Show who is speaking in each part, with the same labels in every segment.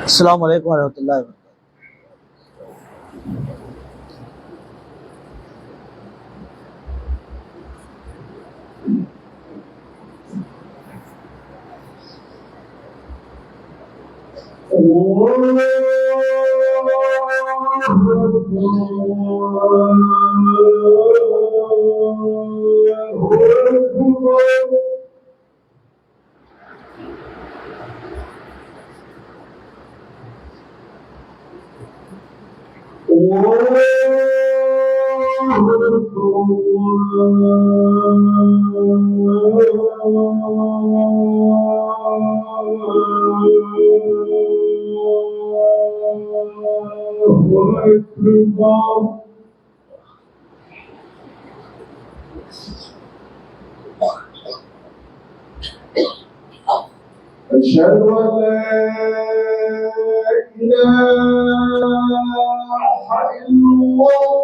Speaker 1: السلام علیکم ورحمۃ اللہ وبرکاتہ۔
Speaker 2: أشهد أن لا إله إلا الله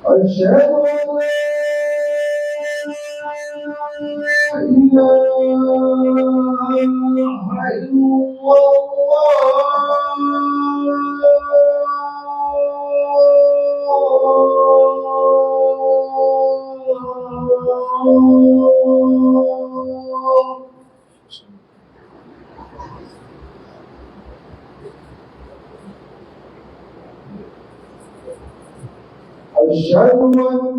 Speaker 2: أشهد أن لا إله إلا الله أشهد أن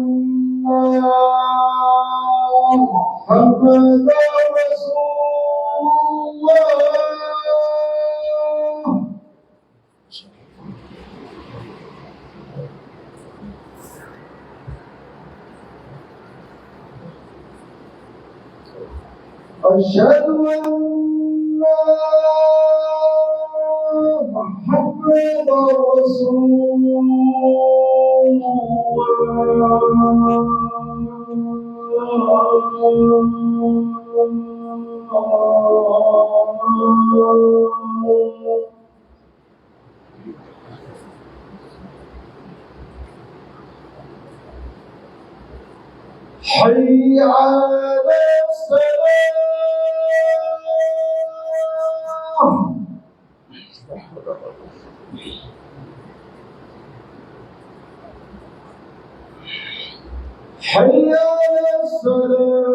Speaker 2: محمدا رسول الله أشهد أن محمدا رسول الله حي على الصلاة حي على الصلاة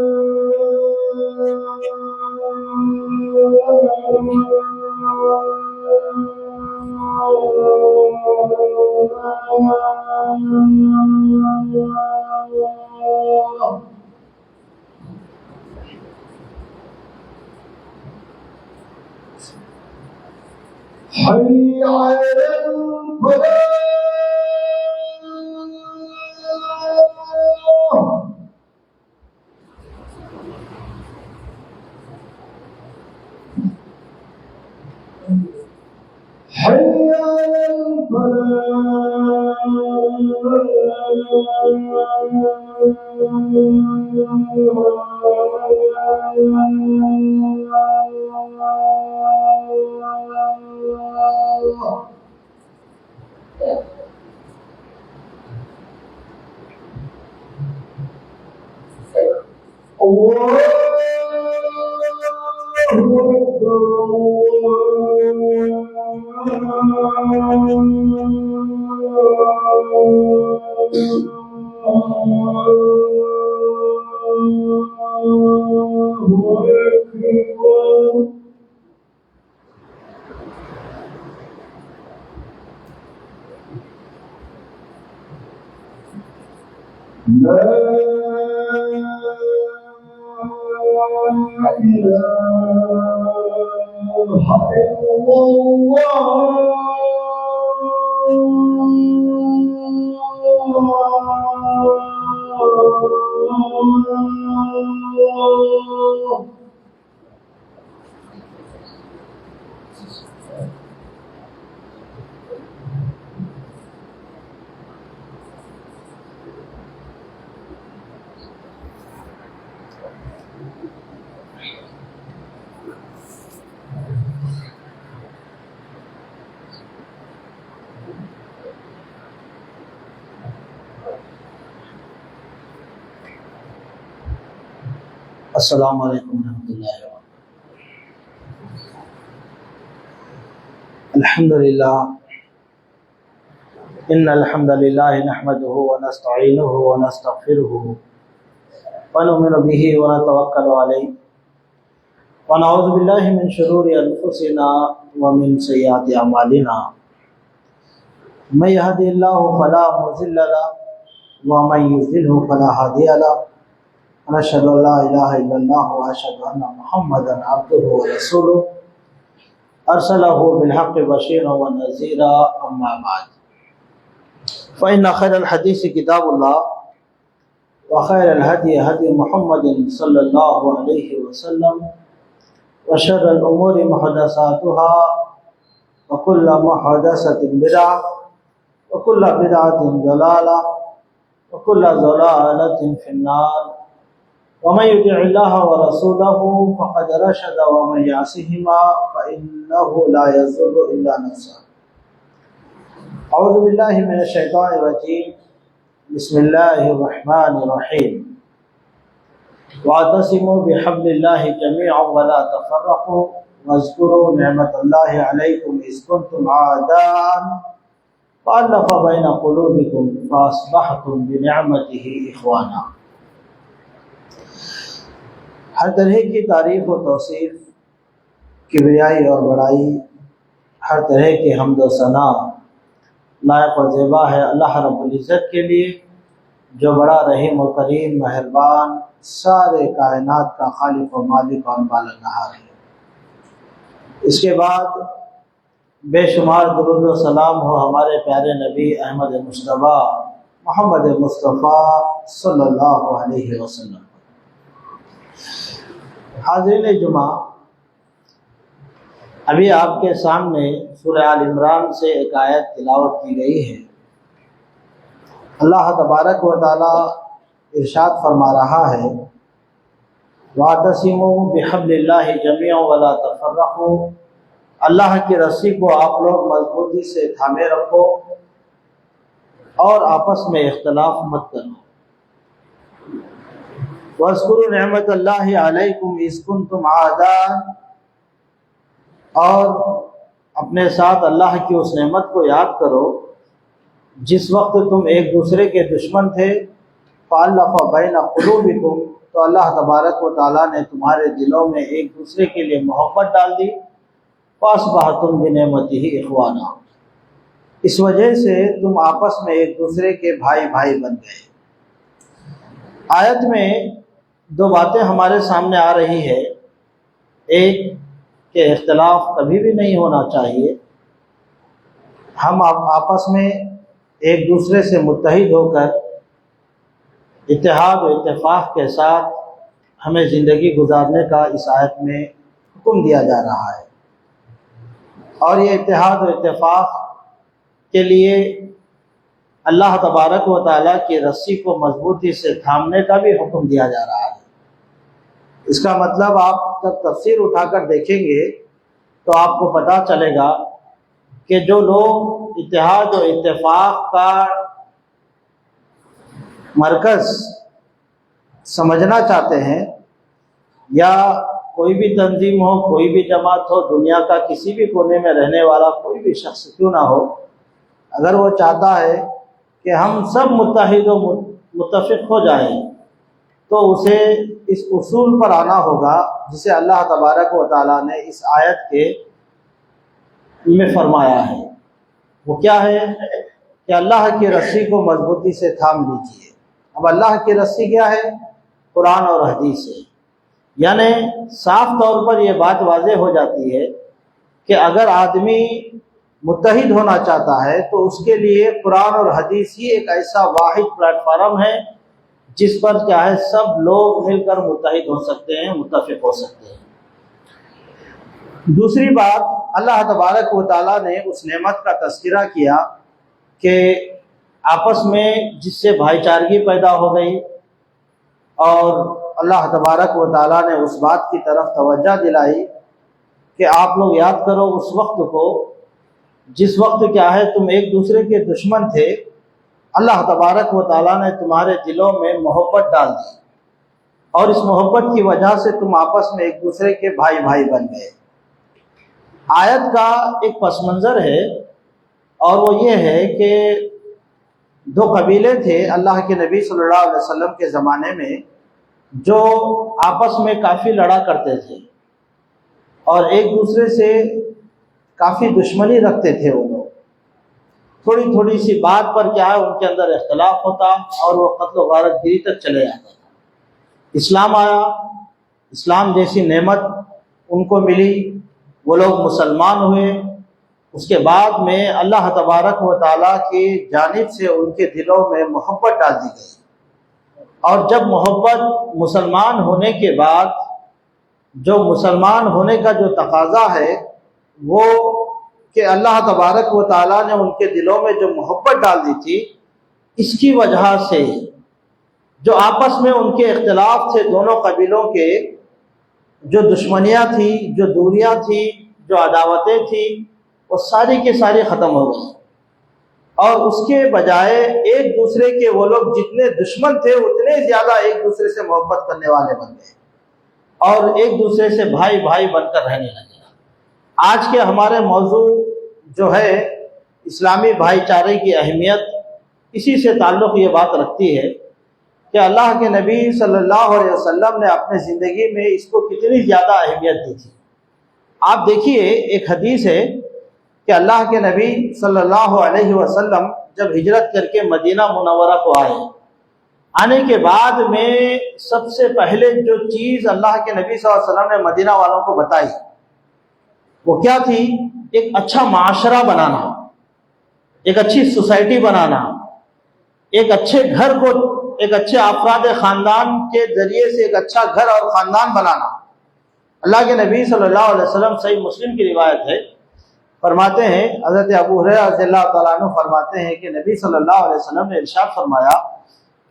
Speaker 2: حي على الفلاح حي على الفلاح الله أكبر لا إله إلا الله
Speaker 1: السلام علیکم ورحمۃ اللہ وبرکاتہ۔ الحمد للہ ان الحمد للہ نحمده ونستعینه ونستغفره ونؤمن به ونتوکل علیہ ونعوذ باللہ من شرور انفسنا ومن سیئات اعمالنا من يهده الله فلا مضل له ومن يضلل فلا هادي له ونشهد ان لا اله الا الله واشهد ان محمدا عبده ورسوله ارسله بالحق بشيرا ونذيرا اما بعد فان خير الحديث كتاب الله وخير الهدي هدي محمد صلى الله عليه وسلم وشر الامور محدثاتها وكل محدثة بدعة وكل بدعة ضلالة وكل ضلالة في النار ومن يطع الله ورسوله فقد رشد ومن يعصهما فإنه لا يضر إلا نفسه. أعوذ بالله من الشيطان الرجيم. بسم الله الرحمن الرحيم. واعتصموا بحبل الله جميعا ولا تفرقوا واذكروا نعمة الله عليكم إذ كنتم أعداء فألف بين قلوبكم فأصبحتم بنعمته إخوانا. ہر طرح کی تعریف و توصیف، کبریائی اور بڑائی، ہر طرح کے حمد و ثنا لائق و زیبا ہے اللہ رب العزت کے لیے، جو بڑا رحیم و کریم مہربان سارے کائنات کا خالق و مالک اور بالنہار ہے۔ اس کے بعد بے شمار درود و سلام ہو ہمارے پیارے نبی احمد مصطفیٰ محمد مصطفیٰ صلی اللہ علیہ وسلم۔ حاضرین جمعہ، ابھی آپ کے سامنے سورہ آل عمران سے ایک آیت تلاوت کی گئی ہے۔ اللہ تبارک و تعالی ارشاد فرما رہا ہے وَاعْتَصِمُوا بِحَبْلِ اللَّهِ جَمِيعًا وَلَا تَفَرَّقُوا، اللہ کی رسی کو آپ لوگ مضبوطی سے تھامے رکھو اور آپس میں اختلاف مت کرو۔ وَاذْكُرُوا نِعْمَةَ اللَّهِ عَلَيْكُمْ إِذْ كُنْتُمْ أَعْدَاءً، اور اپنے ساتھ اللہ کی اس نعمت کو یاد کرو جس وقت تم ایک دوسرے کے دشمن تھے، فَأَلَّفَ بَيْنَ قُلُوبِكُمْ، تو اللہ تبارک و تعالیٰ نے تمہارے دلوں میں ایک دوسرے کے لیے محبت ڈال دی، فَأَصْبَحْتُمْ بِنِعْمَتِهِ إِخْوَانًا، اس وجہ سے تم آپس میں ایک دوسرے کے بھائی بھائی بن گئے۔ آیت میں دو باتیں ہمارے سامنے آ رہی ہے، ایک کہ اختلاف کبھی بھی نہیں ہونا چاہیے، ہم آپس میں ایک دوسرے سے متحد ہو کر اتحاد و اتفاق کے ساتھ ہمیں زندگی گزارنے کا اس آیت میں حکم دیا جا رہا ہے، اور یہ اتحاد و اتفاق کے لیے اللہ تبارک و تعالیٰ کی رسی کو مضبوطی سے تھامنے کا بھی حکم دیا جا رہا ہے۔ اس کا مطلب آپ جب تفسیر اٹھا کر دیکھیں گے تو آپ کو پتہ چلے گا کہ جو لوگ اتحاد و اتفاق کا مرکز سمجھنا چاہتے ہیں، یا کوئی بھی تنظیم ہو، کوئی بھی جماعت ہو، دنیا کا کسی بھی کونے میں رہنے والا کوئی بھی شخص کیوں نہ ہو، اگر وہ چاہتا ہے کہ ہم سب متحد و متفق ہو جائیں تو اسے اس اصول پر آنا ہوگا جسے اللہ تبارک و تعالیٰ نے اس آیت کے میں فرمایا ہے۔ وہ کیا ہے کہ اللہ کی رسی کو مضبوطی سے تھام لیجیے۔ اب اللہ کی رسی کیا ہے؟ قرآن اور حدیث ہے، یعنی صاف طور پر یہ بات واضح ہو جاتی ہے کہ اگر آدمی متحد ہونا چاہتا ہے تو اس کے لیے قرآن اور حدیث ہی ایک ایسا واحد پلیٹ فارم ہے جس پر کیا ہے سب لوگ مل کر متحد ہو سکتے ہیں، متفق ہو سکتے ہیں۔ دوسری بات، اللہ تبارک و تعالیٰ نے اس نعمت کا تذکرہ کیا کہ آپس میں جس سے بھائی چارگی پیدا ہو گئی، اور اللہ تبارک و تعالیٰ نے اس بات کی طرف توجہ دلائی کہ آپ لوگ یاد کرو اس وقت کو جس وقت کیا ہے تم ایک دوسرے کے دشمن تھے، اللہ تبارک و تعالیٰ نے تمہارے دلوں میں محبت ڈال دی اور اس محبت کی وجہ سے تم آپس میں ایک دوسرے کے بھائی بھائی بن گئے۔ آیت کا ایک پس منظر ہے، اور وہ یہ ہے کہ دو قبیلے تھے اللہ کے نبی صلی اللہ علیہ وسلم کے زمانے میں جو آپس میں کافی لڑا کرتے تھے اور ایک دوسرے سے کافی دشمنی رکھتے تھے۔ وہ لوگ تھوڑی تھوڑی سی بات پر کیا ہے ان کے اندر اختلاف ہوتا اور وہ قتل و غارت گیری تک چلے جاتا تھا۔ اسلام آیا، اسلام جیسی نعمت ان کو ملی، وہ لوگ مسلمان ہوئے۔ اس کے بعد میں اللہ تبارک و تعالیٰ کی جانب سے ان کے دلوں میں محبت ڈال دی گئی، اور جب محبت مسلمان ہونے کے بعد جو مسلمان ہونے کا جو تقاضا ہے وہ کہ اللہ تبارک و تعالیٰ نے ان کے دلوں میں جو محبت ڈال دی تھی، اس کی وجہ سے جو آپس میں ان کے اختلاف تھے دونوں قبیلوں کے، جو دشمنیاں تھیں، جو دوریاں تھیں، جو عداوتیں تھیں، وہ ساری کی ساری ختم ہو گئی، اور اس کے بجائے ایک دوسرے کے وہ لوگ جتنے دشمن تھے اتنے زیادہ ایک دوسرے سے محبت کرنے والے بن گئے اور ایک دوسرے سے بھائی بھائی بن کر رہنے لگے۔ آج کے ہمارے موضوع جو ہے اسلامی بھائی چارے کی اہمیت، اسی سے تعلق یہ بات رکھتی ہے کہ اللہ کے نبی صلی اللہ علیہ وسلم نے اپنے زندگی میں اس کو کتنی زیادہ اہمیت دی تھی۔ آپ دیکھیے، ایک حدیث ہے کہ اللہ کے نبی صلی اللہ علیہ وسلم جب ہجرت کر کے مدینہ منورہ کو آنے کے بعد میں سب سے پہلے جو چیز اللہ کے نبی صلی اللہ علیہ وسلم نے مدینہ والوں کو بتائی وہ کیا تھی؟ ایک اچھا معاشرہ بنانا، ایک اچھی سوسائٹی بنانا، ایک اچھے گھر کو، ایک اچھے افراد خاندان کے ذریعے سے ایک اچھا گھر اور خاندان بنانا۔ اللہ کے نبی صلی اللہ علیہ وسلم، صحیح مسلم کی روایت ہے، فرماتے ہیں، حضرت ابو ہریرہ رضی اللہ تعالیٰ عنہ فرماتے ہیں کہ نبی صلی اللہ علیہ وسلم نے ارشاد فرمایا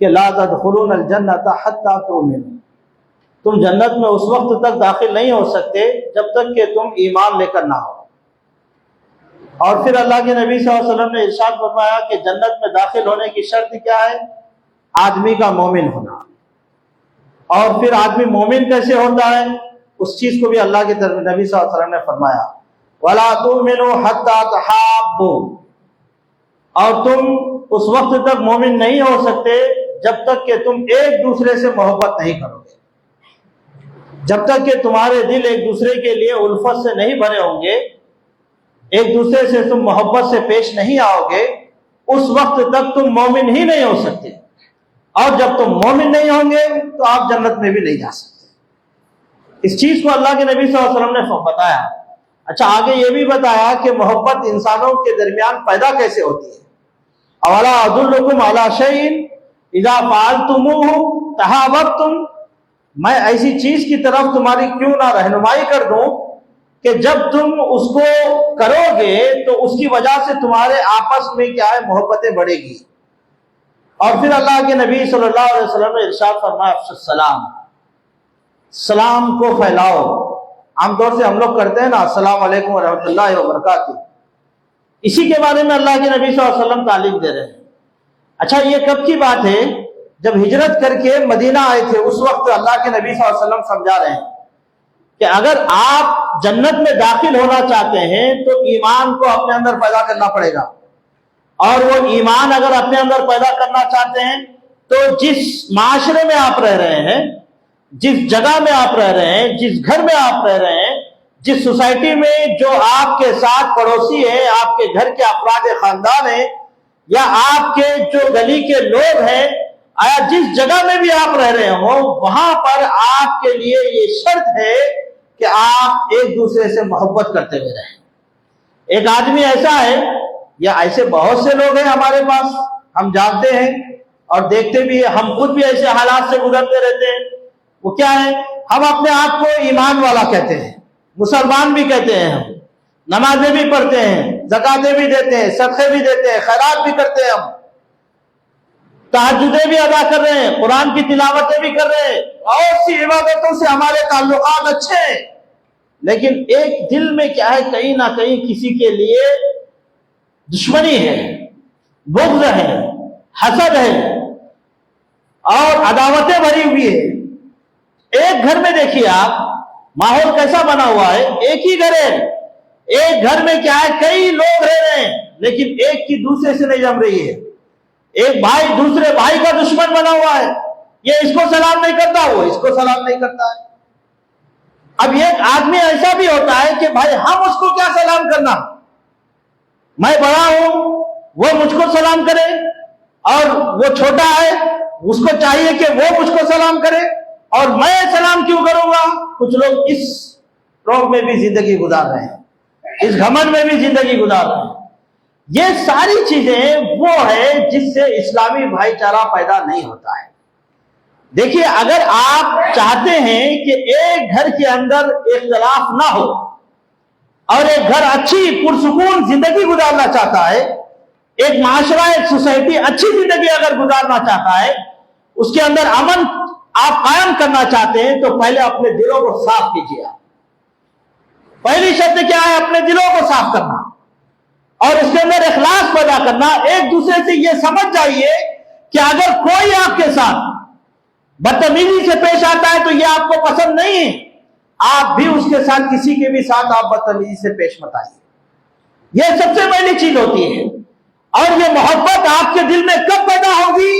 Speaker 1: کہ لا تدخلون الجنۃ حتی تؤمنوا، تم جنت میں اس وقت تک داخل نہیں ہو سکتے جب تک کہ تم ایمان لے کر نہ ہو۔ اور پھر اللہ کے نبی صلی اللہ علیہ وسلم نے ارشاد فرمایا کہ جنت میں داخل ہونے کی شرط کیا ہے؟ آدمی کا مومن ہونا۔ اور پھر آدمی مومن کیسے ہوتا ہے؟ اس چیز کو بھی اللہ کے نبی صلی اللہ علیہ وسلم نے فرمایا وَلَا تُؤْمِنُوا حَتَّى تَحَابُّوا، اور تم اس وقت تک مومن نہیں ہو سکتے جب تک کہ تم ایک دوسرے سے محبت نہیں کرو گے، جب تک کہ تمہارے دل ایک دوسرے کے لیے الفت سے نہیں بھرے ہوں گے، ایک دوسرے سے تم محبت سے پیش نہیں آؤ گے، اس وقت تک تم مومن ہی نہیں ہو سکتے، اور جب تم مومن نہیں ہوں گے تو آپ جنت میں بھی نہیں جا سکتے۔ اس چیز کو اللہ کے نبی صلی اللہ علیہ وسلم نے بتایا۔ اچھا، آگے یہ بھی بتایا کہ محبت انسانوں کے درمیان پیدا کیسے ہوتی ہے۔ اولا ادلکم علی شیء اذا فعلتموہ تحاببتم، میں ایسی چیز کی طرف تمہاری کیوں نہ رہنمائی کر دوں کہ جب تم اس کو کرو گے تو اس کی وجہ سے تمہارے آپس میں کیا ہے؟ محبتیں بڑھے گی۔ اور پھر اللہ کے نبی صلی اللہ علیہ وسلم نے ارشاد فرمایا افشوا السلام، سلام کو پھیلاؤ۔ عام طور سے ہم لوگ کرتے ہیں نا السلام علیکم ورحمۃ اللہ وبرکاتہ، اسی کے بارے میں اللہ کے نبی صلی اللہ علیہ وسلم تعلیم دے رہے ہیں۔ اچھا، یہ کب کی بات ہے؟ جب ہجرت کر کے مدینہ آئے تھے، اس وقت اللہ کے نبی صلی اللہ علیہ وسلم سمجھا رہے ہیں کہ اگر آپ جنت میں داخل ہونا چاہتے ہیں تو ایمان کو اپنے اندر پیدا کرنا پڑے گا، اور وہ ایمان اگر اپنے اندر پیدا کرنا چاہتے ہیں تو جس معاشرے میں آپ رہ رہے ہیں، جس جگہ میں آپ رہ رہے ہیں، جس گھر میں آپ رہ رہے ہیں، جس سوسائٹی میں جو آپ کے ساتھ پڑوسی ہیں، آپ کے گھر کے افراد خاندان ہیں، یا آپ کے جو گلی کے لوگ ہیں، آیا جس جگہ میں بھی آپ رہ رہے ہوں، وہاں پر آپ کے لیے یہ شرط ہے کہ آپ ایک دوسرے سے محبت کرتے ہوئے رہیں۔ ایک آدمی ایسا ہے، یا ایسے بہت سے لوگ ہیں ہمارے پاس، ہم جانتے ہیں اور دیکھتے بھی ہیں، ہم خود بھی ایسے حالات سے گزرتے رہتے ہیں۔ وہ کیا ہے؟ ہم اپنے آپ کو ایمان والا کہتے ہیں، مسلمان بھی کہتے ہیں، ہم نمازیں بھی پڑھتے ہیں، زکاتیں بھی دیتے ہیں، صدقے بھی دیتے ہیں، خیرات بھی کرتے ہیں، ہم تہجدیں بھی ادا کر رہے ہیں، قرآن کی تلاوتیں بھی کر رہے ہیں، بہت سی عبادتوں سے ہمارے تعلقات اچھے ہیں، لیکن ایک دل میں کیا ہے؟ کہیں نہ کہیں کسی کے لیے دشمنی ہے، بغض ہے، حسد ہے، اور عداوتیں بھری ہوئی ہے۔ ایک گھر میں دیکھیے آپ ماحول کیسا بنا ہوا ہے، ایک ہی گھر ہے، ایک گھر میں کیا ہے کئی لوگ رہ رہے ہیں، لیکن ایک کی دوسرے سے نہیں جم رہی ہے، ایک بھائی دوسرے بھائی کا دشمن بنا ہوا ہے، یہ اس کو سلام نہیں کرتا، وہ اس کو سلام نہیں کرتا ہے۔ اب ایک آدمی ایسا بھی ہوتا ہے کہ بھائی ہم اس کو کیا سلام کرنا، میں بڑا ہوں وہ مجھ کو سلام کرے، اور وہ چھوٹا ہے اس کو چاہیے کہ وہ مجھ کو سلام کرے، اور میں سلام کیوں کروں گا؟ کچھ لوگ اس روگ میں بھی زندگی گزار رہے ہیں، اس گھمنڈ میں بھی زندگی گزار رہے ہیں۔ یہ ساری چیزیں وہ ہے جس سے اسلامی بھائی چارہ پیدا نہیں ہوتا ہے۔ دیکھیے اگر آپ چاہتے ہیں کہ ایک گھر کے اندر اختلاف نہ ہو اور ایک گھر اچھی پرسکون زندگی گزارنا چاہتا ہے، ایک معاشرہ ایک سوسائٹی اچھی زندگی اگر گزارنا چاہتا ہے، اس کے اندر امن آپ قائم کرنا چاہتے ہیں، تو پہلے اپنے دلوں کو صاف کیجیے۔ پہلی شرط کیا ہے؟ اپنے دلوں کو صاف کرنا اور اس کے اندر اخلاص پیدا کرنا۔ ایک دوسرے سے یہ سمجھ جائیے کہ اگر کوئی آپ کے ساتھ بدتمیزی سے پیش آتا ہے تو یہ آپ کو پسند نہیں ہے، آپ بھی اس کے ساتھ کسی کے بھی ساتھ آپ بدتمیزی سے پیش مت آئیے۔ یہ سب سے پہلی چیز ہوتی ہے۔ اور یہ محبت آپ کے دل میں کب پیدا ہوگی؟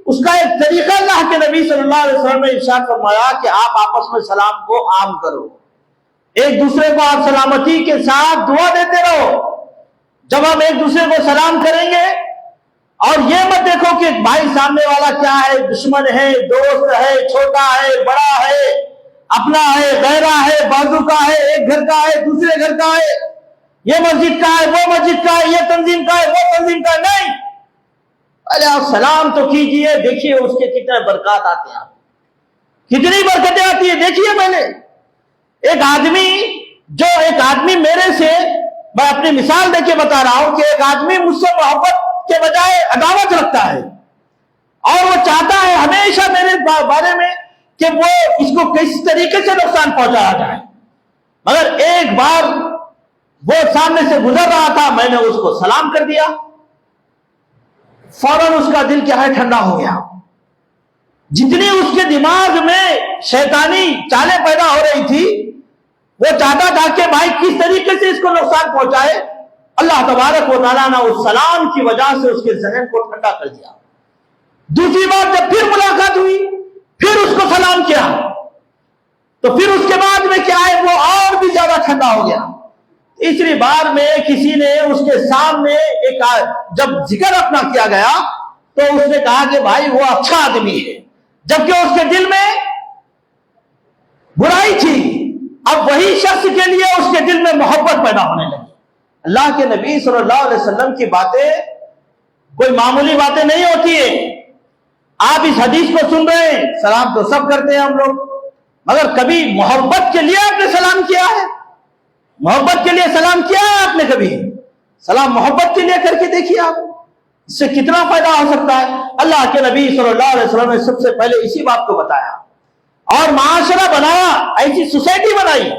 Speaker 1: اس کا ایک طریقہ اللہ کے نبی صلی اللہ علیہ وسلم نے ارشاد فرمایا کہ آپ آپس میں سلام کو عام کرو، ایک دوسرے کو آپ سلامتی کے ساتھ دعا دیتے رہو۔ جب ہم ایک دوسرے کو سلام کریں گے، اور یہ مت دیکھو کہ بھائی سامنے والا کیا ہے، دشمن ہے، دوست ہے، چھوٹا ہے، بڑا ہے، اپنا ہے، غیرہ ہے، بازو کا ہے، ایک گھر کا ہے، دوسرے گھر کا ہے، یہ مسجد کا ہے، وہ مسجد کا ہے، یہ تنظیم کا ہے، وہ تنظیم کا ہے، نہیں۔ ارے آپ سلام تو کیجئے، دیکھیے اس کے کتنے برکات آتے ہیں، کتنی برکتیں آتی ہیں۔ دیکھیے پہلے ایک آدمی میرے سے، میں اپنی مثال دے کے بتا رہا ہوں کہ ایک آدمی مجھ سے محبت کے بجائے عداوت رکھتا ہے، اور وہ چاہتا ہے ہمیشہ میرے بارے میں کہ وہ اس کو کس طریقے سے نقصان پہنچایا جائے، مگر ایک بار وہ سامنے سے گزر رہا تھا، میں نے اس کو سلام کر دیا، فوراً اس کا دل کیا ہے ٹھنڈا ہو گیا۔ جتنی اس کے دماغ میں شیطانی چالیں پیدا ہو رہی تھی، وہ چاہتا تھا کہ بھائی کس طریقے سے اس کو نقصان پہنچائے، اللہ تبارک و تعالیٰ نے اس سلام کی وجہ سے اس کے ذہن کو ٹھنڈا کر دیا۔ دوسری بار جب پھر ملاقات ہوئی، پھر اس کو سلام کیا، تو پھر اس کے بعد میں کیا ہے وہ اور بھی زیادہ ٹھنڈا ہو گیا۔ تیسری بار میں کسی نے اس کے سامنے جب ذکر اپنا کیا گیا تو اس نے کہا کہ بھائی وہ اچھا آدمی ہے، جبکہ اس کے دل میں برائی تھی۔ اب وہی شخص کے لیے اس کے دل میں محبت پیدا ہونے لگی۔ اللہ کے نبی صلی اللہ علیہ وسلم کی باتیں کوئی معمولی باتیں نہیں ہوتی ہے۔ آپ اس حدیث کو سن رہے ہیں، سلام تو سب کرتے ہیں ہم لوگ، مگر کبھی محبت کے لیے آپ نے سلام کیا ہے؟ محبت کے لیے سلام کیا ہے آپ نے کبھی؟ سلام محبت کے لیے کر کے دیکھیے آپ، اس سے کتنا فائدہ ہو سکتا ہے۔ اللہ کے نبی صلی اللہ علیہ وسلم نے سب سے پہلے اسی بات کو بتایا اور معاشرہ بنایا، ایسی سوسائٹی بنائی۔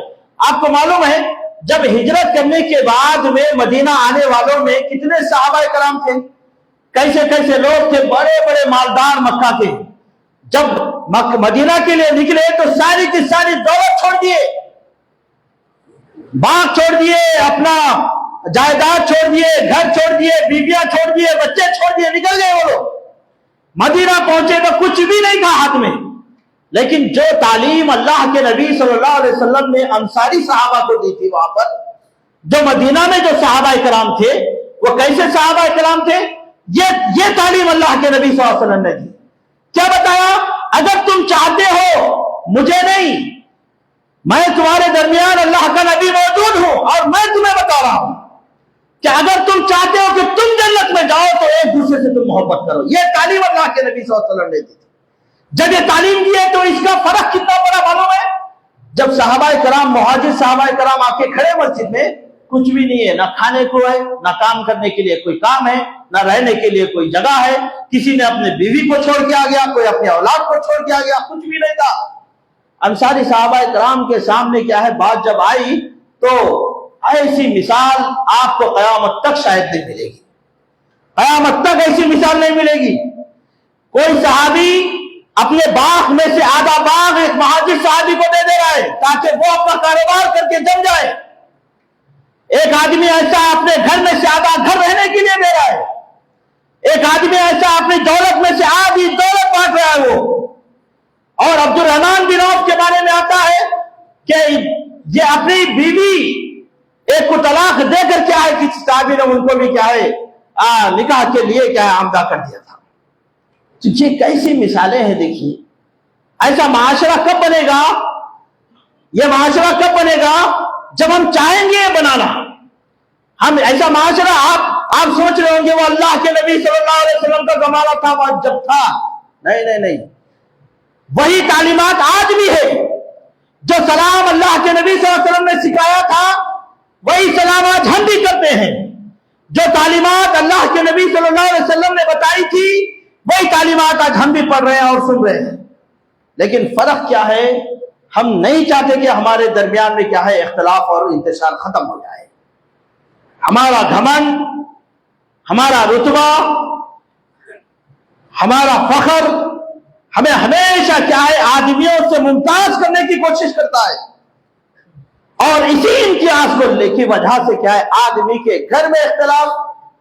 Speaker 1: آپ کو معلوم ہے جب ہجرت کرنے کے بعد میں مدینہ آنے والوں میں کتنے صحابہ کرام تھے، کیسے کیسے لوگ تھے، بڑے بڑے مالدار مکہ کے۔ جب مدینہ کے لیے نکلے تو ساری کی ساری دولت چھوڑ دیے، باغ چھوڑ دیے، اپنا جائیداد چھوڑ دیے، گھر چھوڑ دیے، بیویاں چھوڑ دیے، بچے چھوڑ دیے، نکل گئے وہ لوگ۔ مدینہ پہنچے تو کچھ بھی نہیں تھا ہاتھ میں، لیکن جو تعلیم اللہ کے نبی صلی اللہ علیہ وسلم نے انصاری صحابہ کو دی تھی، وہاں پر جو مدینہ میں جو صحابہ کرام تھے وہ کیسے صحابہ کرام تھے، یہ تعلیم اللہ کے نبی صلی اللہ علیہ وسلم نے دی۔ کیا بتایا؟ اگر تم چاہتے ہو، مجھے نہیں، میں تمہارے درمیان اللہ کا نبی موجود ہوں، اور میں تمہیں بتا رہا ہوں کہ اگر تم چاہتے ہو کہ تم جنت میں جاؤ تو ایک دوسرے سے تم محبت کرو۔ یہ تعلیم اللہ کے نبی صلی اللہ علیہ وسلم نے دی تھی۔ جب یہ تعلیم دی ہے تو اس کا فرق کتنا بڑا معلوم ہے؟ جب صحابہ کرام، مہاجر صحابہ کرام آ کے کھڑے مسجد میں، کچھ بھی نہیں ہے، نہ کھانے کو ہے، نہ کام کرنے کے لیے کوئی کام ہے، نہ رہنے کے لیے کوئی جگہ ہے، کسی نے اپنے بیوی کو چھوڑ کے آ گیا، کوئی اپنے اولاد کو چھوڑ کے آ گیا، کچھ بھی نہیں تھا۔ انصاری صحابہ کرام کے سامنے کیا ہے بات جب آئی تو ایسی مثال آپ کو قیامت تک شاید نہیں ملے گی، قیامت تک ایسی مثال نہیں ملے گی۔ کوئی صحابی
Speaker 3: اپنے باغ میں سے آدھا باغ ایک مہاجر صحابی کو دے رہا ہے تاکہ وہ اپنا کاروبار کر کے جم جائے. ایک آدمی ایسا اپنے گھر میں سے آدھا گھر رہنے کے لیے دے رہا ہے. ایک آدمی ایسا اپنی دولت میں سے آدھی دولت بانٹ رہا ہے وہ. اور عبد الرحمن بن عوف کے بارے میں آتا ہے کہ یہ اپنی بیوی ایک کو طلاق دے کر کیا ہے کسی صحابی نے ان کو بھی کیا ہے نکاح کے لیے کیا ہے آمدہ کر دیا تھا. تو یہ کیسی مثالیں ہیں دیکھیے. ایسا معاشرہ کب بنے گا؟ یہ معاشرہ کب بنے گا جب ہم چاہیں گے بنانا. ہم ایسا معاشرہ آپ سوچ رہے ہوں گے وہ اللہ کے نبی صلی اللہ علیہ وسلم کا زمانہ تھا وہ جب تھا. نہیں وہی تعلیمات آج بھی ہے. جو سلام اللہ کے نبی صلی اللہ علیہ وسلم نے سکھایا تھا وہی سلام آج ہم بھی کرتے ہیں. جو تعلیمات اللہ کے نبی صلی اللہ علیہ وسلم نے بتائی تھی وہی تعلیمات آج ہم بھی پڑھ رہے ہیں اور سن رہے ہیں. لیکن فرق کیا ہے؟ ہم نہیں چاہتے کہ ہمارے درمیان میں کیا ہے اختلاف اور انتشار ختم ہو جائے. ہمارا گھمنڈ، ہمارا رتبہ، ہمارا فخر ہمیں ہمیشہ کیا ہے آدمیوں سے ممتاز کرنے کی کوشش کرتا ہے. اور اسی امتیاز کو لے کی وجہ سے کیا ہے آدمی کے گھر میں اختلاف،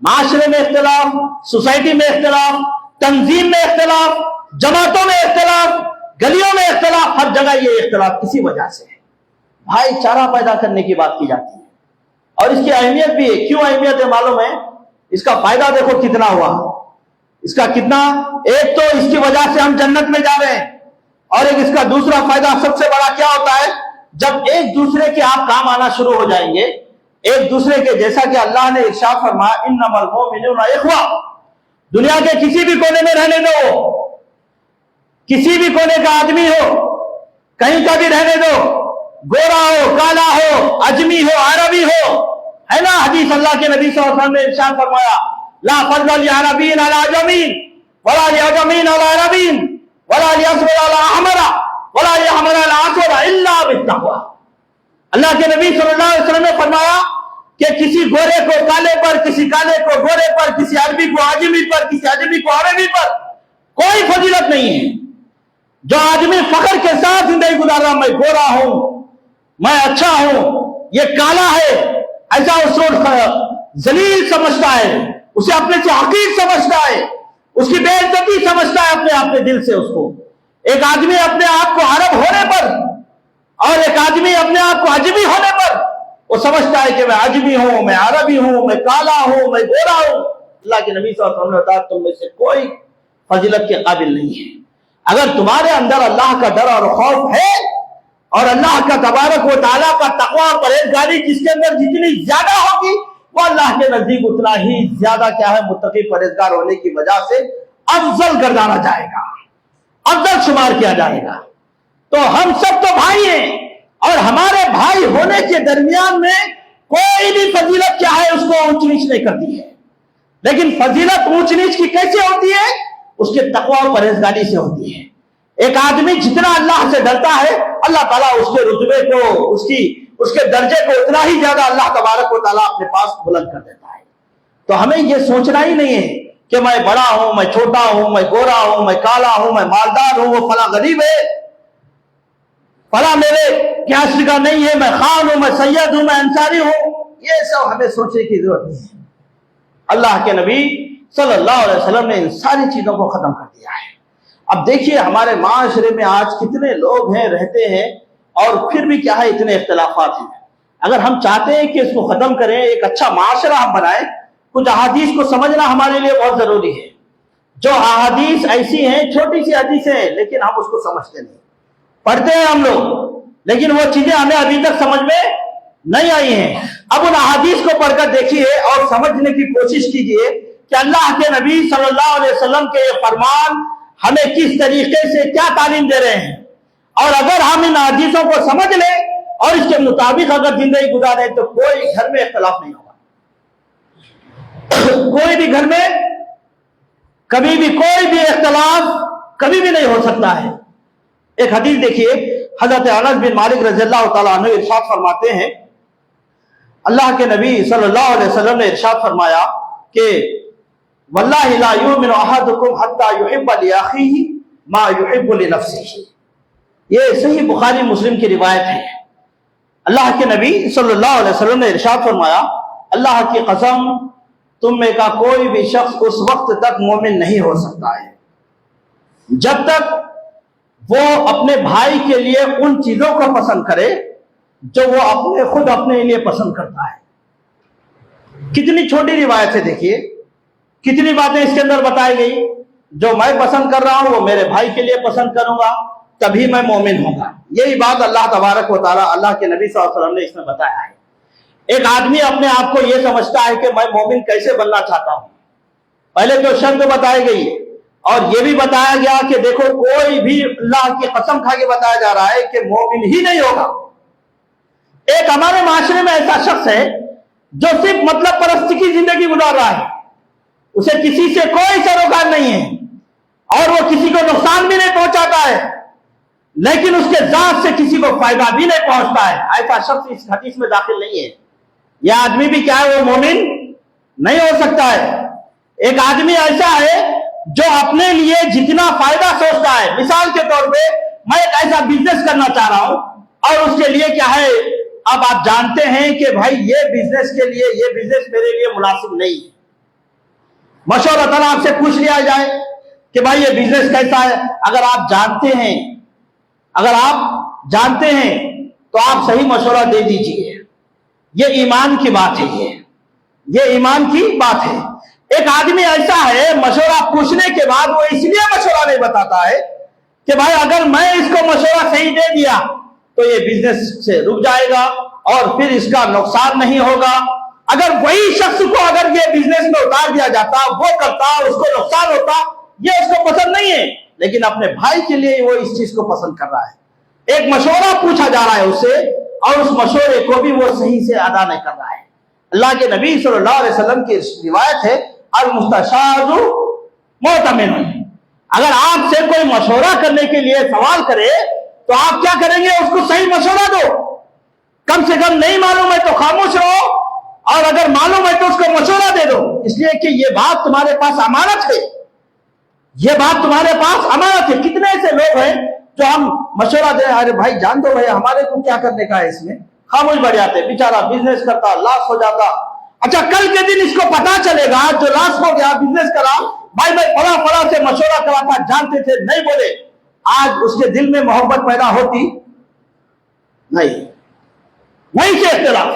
Speaker 3: معاشرے میں اختلاف، سوسائٹی میں اختلاف، تنظیم میں اختلاف، جماعتوں میں اختلاف، گلیوں میں اختلاف، ہر جگہ یہ اختلاف اسی وجہ سے ہے. بھائی چارہ پیدا کرنے کی بات کی جاتی ہے اور اس کی اہمیت بھی ہے. کیوں اہمیت ہے معلوم ہے؟ اس کا فائدہ دیکھو کتنا ہوا. اس کا کتنا، ایک تو اس کی وجہ سے ہم جنت میں جا رہے ہیں اور ایک اس کا دوسرا فائدہ سب سے بڑا کیا ہوتا ہے؟ جب ایک دوسرے کے آپ کام آنا شروع ہو جائیں گے ایک دوسرے کے، جیسا کہ اللہ نے ارشاد فرمایا انما المؤمنون اخوہ. دنیا کے کسی بھی کونے میں رہنے دو، کسی بھی کونے کا آدمی ہو، کہیں کا بھی رہنے دو، گورا ہو، کالا ہو، اجمی ہو، عربی ہو، ہے نا. حدیث اللہ کے نبی صلی اللہ علیہ وسلم نے ارشاد فرمایا لا فضل لعربی علی عجمی ولا لعجمی علی عربی ولا لاسود علی احمر ولا لأحمر علی اسود الا بالتقوی. اللہ کے نبی صلی اللہ علیہ وسلم نے فرمایا کہ کسی گورے کو کالے پر، کسی کالے کو گورے پر، کسی عربی کو عجمی پر، کسی عجمی کو عربی پر کوئی فضیلت نہیں ہے. جو آدمی فخر کے ساتھ زندگی گزار رہا، میں گورا ہوں، میں اچھا ہوں، یہ کالا ہے، ایسا اس کو ذلیل سمجھتا ہے، اسے اپنے سے حقیر سمجھتا ہے، اس کی بے عزتی سمجھتا ہے اپنے دل سے. اس کو ایک آدمی اپنے آپ کو عرب ہونے پر اور ایک آدمی اپنے آپ کو عجمی ہونے پر وہ سمجھتا ہے کہ میں عجمی ہوں، میں عربی ہوں، میں کالا ہوں، میں گورا ہوں. اللہ کے نبی صلی اللہ علیہ وسلم نے بتایا تم میں سے کوئی فضیلت کے قابل نہیں ہے. اگر تمہارے اندر اللہ کا ڈر اور خوف ہے اور اللہ کا تبارک و تعالیٰ کا تقوی اور پرہیزگاری جس کے اندر جتنی زیادہ ہوگی وہ اللہ کے نزدیک اتنا ہی زیادہ کیا ہے متقی پرہیزگار ہونے کی وجہ سے افضل گردانا جائے گا، افضل شمار کیا جائے گا. تو ہم سب تو بھائی ہیں اور ہمارے بھائی ہونے کے درمیان میں کوئی بھی فضیلت کیا ہے اس کو اونچ نیچ نہیں کرتی ہے. لیکن فضیلت اونچ نیچ کی کیسے ہوتی ہے؟ اس کے تقوی اور پرہیزگاری سے ہوتی ہے. ایک آدمی جتنا اللہ سے ڈرتا ہے اللہ تعالیٰ اس کے رتبے کو، اس کے درجے کو اتنا ہی زیادہ اللہ تبارک و تعالیٰ اپنے پاس بلند کر دیتا ہے. تو ہمیں یہ سوچنا ہی نہیں ہے کہ میں بڑا ہوں، میں چھوٹا ہوں، میں گورا ہوں، میں کالا ہوں، میں مالدار ہوں، وہ فلاں غریب ہے، فلاں میرے کیاسٹ کا نہیں ہے، میں خان ہوں، میں سید ہوں، میں انصاری ہوں. یہ سب ہمیں سوچنے کی ضرورت نہیں ہے. اللہ کے نبی صلی اللہ علیہ وسلم نے ان ساری چیزوں کو ختم کر دیا ہے. اب دیکھیے ہمارے معاشرے میں آج کتنے لوگ ہیں، رہتے ہیں اور پھر بھی کیا ہے اتنے اختلافات ہیں. اگر ہم چاہتے ہیں کہ اس کو ختم کریں، ایک اچھا معاشرہ ہم بنائیں، کچھ احادیث کو سمجھنا ہمارے لیے بہت ضروری ہے. جو احادیث ایسی ہیں، چھوٹی سی حدیثیں ہیں لیکن ہم اس کو سمجھتے نہیں. پڑھتے ہیں ہم لوگ لیکن وہ چیزیں ہمیں ابھی تک سمجھ میں نہیں آئی ہیں. اب ان احادیث کو پڑھ کر دیکھیے اور سمجھنے کی کوشش کیجیے کہ اللہ کے نبی صلی اللہ علیہ وسلم کے یہ فرمان ہمیں کس طریقے سے کیا تعلیم دے رہے ہیں. اور اگر ہم ان حدیثوں کو سمجھ لیں اور اس کے مطابق اگر زندگی گزاریں تو کوئی گھر میں اختلاف نہیں ہوگا. کوئی بھی گھر میں کبھی بھی کوئی بھی اختلاف کبھی بھی نہیں ہو سکتا ہے. ایک حدیث دیکھیے، حضرت انس بن مالک رضی اللہ تعالیٰ عنہ ارشاد فرماتے ہیں اللہ کے نبی صلی اللہ علیہ وسلم نے ارشاد فرمایا کہ واللہ لا یؤمن احدکم حتی یحب لاخیہ ما يحب لنفسه. یہ صحیح بخاری مسلم کی روایت ہے. اللہ کے نبی صلی اللہ علیہ وسلم نے ارشاد فرمایا اللہ کی قسم تم میں کا کوئی بھی شخص اس وقت تک مومن نہیں ہو سکتا ہے جب تک وہ اپنے بھائی کے لیے ان چیزوں کو پسند کرے جو وہ خود اپنے لیے پسند کرتا ہے. کتنی چھوٹی روایت ہے, دیکھیے کتنی باتیں اس کے اندر بتائی گئی. جو میں پسند کر رہا ہوں وہ میرے بھائی کے لیے پسند کروں گا تبھی میں مومن ہوں گا. یہی بات اللہ تبارک و تعالیٰ اللہ کے نبی صلی اللہ علیہ وسلم نے اس میں بتایا ہے. ایک آدمی اپنے آپ کو یہ سمجھتا ہے کہ میں مومن کیسے بننا چاہتا ہوں. پہلے تو شرط بتائی گئی اور یہ بھی بتایا گیا کہ دیکھو کوئی بھی اللہ کی قسم کھا کے بتایا جا رہا ہے کہ مومن ہی نہیں ہوگا. ایک ہمارے معاشرے میں ایسا شخص ہے جو صرف مطلب پرستی کی زندگی گزار رہا ہے, اسے کسی سے کوئی سروکار نہیں ہے اور وہ کسی کو نقصان بھی نہیں پہنچاتا ہے لیکن اس کے ذات سے کسی کو فائدہ بھی نہیں پہنچتا ہے. ایسا شخص اس حدیث میں داخل نہیں ہے. یہ آدمی بھی کیا ہے, وہ مومن نہیں ہو سکتا ہے. ایک آدمی ایسا ہے جو اپنے لیے جتنا فائدہ سوچتا ہے, مثال کے طور پہ میں ایک ایسا بزنس کرنا چاہ رہا ہوں اور اس کے لیے کیا ہے, اب آپ جانتے ہیں کہ بھائی یہ بزنس کے لیے یہ بزنس میرے لیے مناسب نہیں ہے. مشورہ تعالیٰ آپ سے پوچھ لیا جائے کہ بھائی یہ بزنس کیسا ہے, اگر آپ جانتے ہیں تو آپ صحیح مشورہ دے دیجئے. یہ ایمان کی بات ہے, یہ ایمان کی بات ہے. ایک آدمی ایسا ہے مشورہ پوچھنے کے بعد وہ اس لیے مشورہ نہیں بتاتا ہے کہ بھائی اگر میں اس کو مشورہ صحیح دے دیا تو یہ بزنس سے رک جائے گا اور پھر اس کا نقصان نہیں ہوگا. اگر وہی شخص کو اگر یہ بزنس میں اتار دیا جاتا, وہ کرتا, اس کو نقصان ہوتا, یہ اس کو پسند نہیں ہے لیکن اپنے بھائی کے لیے وہ اس چیز کو پسند کر رہا ہے. ایک مشورہ پوچھا جا رہا ہے اس سے اور اس مشورے کو بھی وہ صحیح سے ادا نہیں کر رہا ہے. اللہ کے نبی صلی اللہ علیہ وسلم کی روایت ہے المستشار مؤتمن. اگر آپ سے کوئی مشورہ کرنے کے لیے سوال کرے تو آپ کیا کریں گے, اس کو صحیح مشورہ دو. کم سے کم نہیں معلوم ہے تو خاموش رہو اور اگر معلوم ہے تو اس کو مشورہ دے دو, اس لیے کہ یہ بات تمہارے پاس امانت ہے. یہ بات تمہارے پاس امانت ہے. کتنے ایسے لوگ ہیں جو ہم مشورہ دیں, ارے بھائی جان دو بھائی ہمارے کو کیا کرنے کا ہے, اس میں خاموش بیٹھ جاتے. بیچارہ بزنس کرتا, لاس ہو جاتا. اچھا کل کے دن اس کو پتا چلے گا جو لاس ہو گیا بزنس کرا, بھائی میں فلاں سے مشورہ کرا تھا, جانتے تھے نہیں بولے, آج اس کے دل میں محبت پیدا ہوتی نہیں. وہیں سے اختلاف,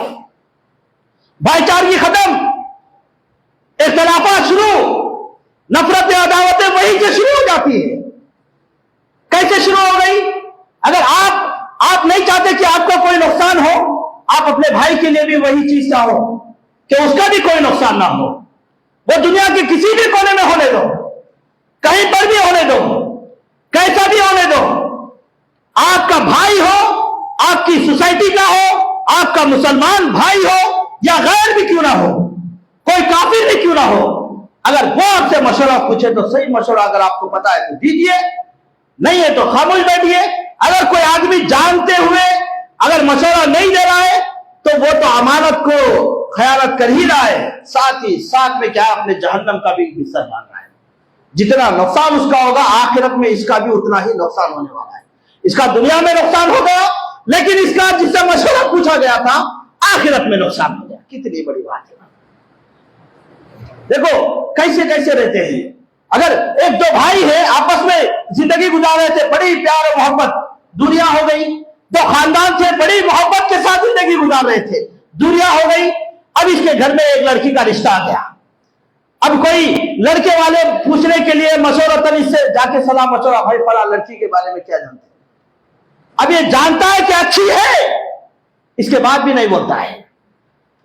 Speaker 3: بھائی چارگی ختم, اختلافات شروع, نفرتیں عداوتیں وہیں سے شروع ہو جاتی ہے. کیسے شروع ہو گئی؟ اگر آپ نہیں چاہتے کہ آپ کا کوئی نقصان ہو, آپ اپنے بھائی کے لیے بھی وہی چیز چاہو کہ اس کا بھی کوئی نقصان نہ ہو. وہ دنیا کے کسی بھی کونے میں ہونے دو, کہیں پر بھی ہونے دو, کیسا بھی ہونے دو, آپ کا بھائی ہو, آپ کی سوسائٹی کا ہو, آپ کا مسلمان بھائی ہو یا غیر بھی کیوں نہ ہو, کوئی کافر بھی کیوں نہ ہو, اگر وہ آپ سے مشورہ پوچھے تو صحیح مشورہ اگر آپ کو پتا ہے تو دیجیے, نہیں ہے تو خاموش بیٹھیے. اگر کوئی آدمی جانتے ہوئے اگر مشورہ نہیں دے رہا ہے تو وہ تو امانت کو خیانت کر ہی رہا ہے, ساتھ ہی ساتھ میں کیا اپنے جہنم کا بھی حصہ ڈال رہا ہے. جتنا نقصان اس کا ہوگا آخرت میں اس کا بھی اتنا ہی نقصان ہونے والا ہے. اس کا دنیا میں نقصان ہو گیا لیکن اس کا جس سے مشورہ پوچھا گیا تھا آخرت میں نقصان ہو گیا. کتنی بڑی بات ہے. دیکھو کیسے کیسے رہتے ہیں. اگر ایک دو بھائی ہیں آپس میں زندگی گزار رہے تھے, بڑی پیار و محبت, دنیا ہو گئی. دو خاندان سے بڑی محبت کے ساتھ زندگی گزار رہے تھے, دنیا ہو گئی. اب اس کے گھر میں ایک لڑکی کا رشتہ آ گیا. اب کوئی لڑکے والے پوچھنے کے لیے مشورہ اس سے جا کے صلاح مشورہ, بھائی فلاں لڑکی کے بارے میں کیا جانتے ہیں. اب یہ جانتا ہے کہ اچھی ہے, اس کے بعد بھی نہیں بولتا ہے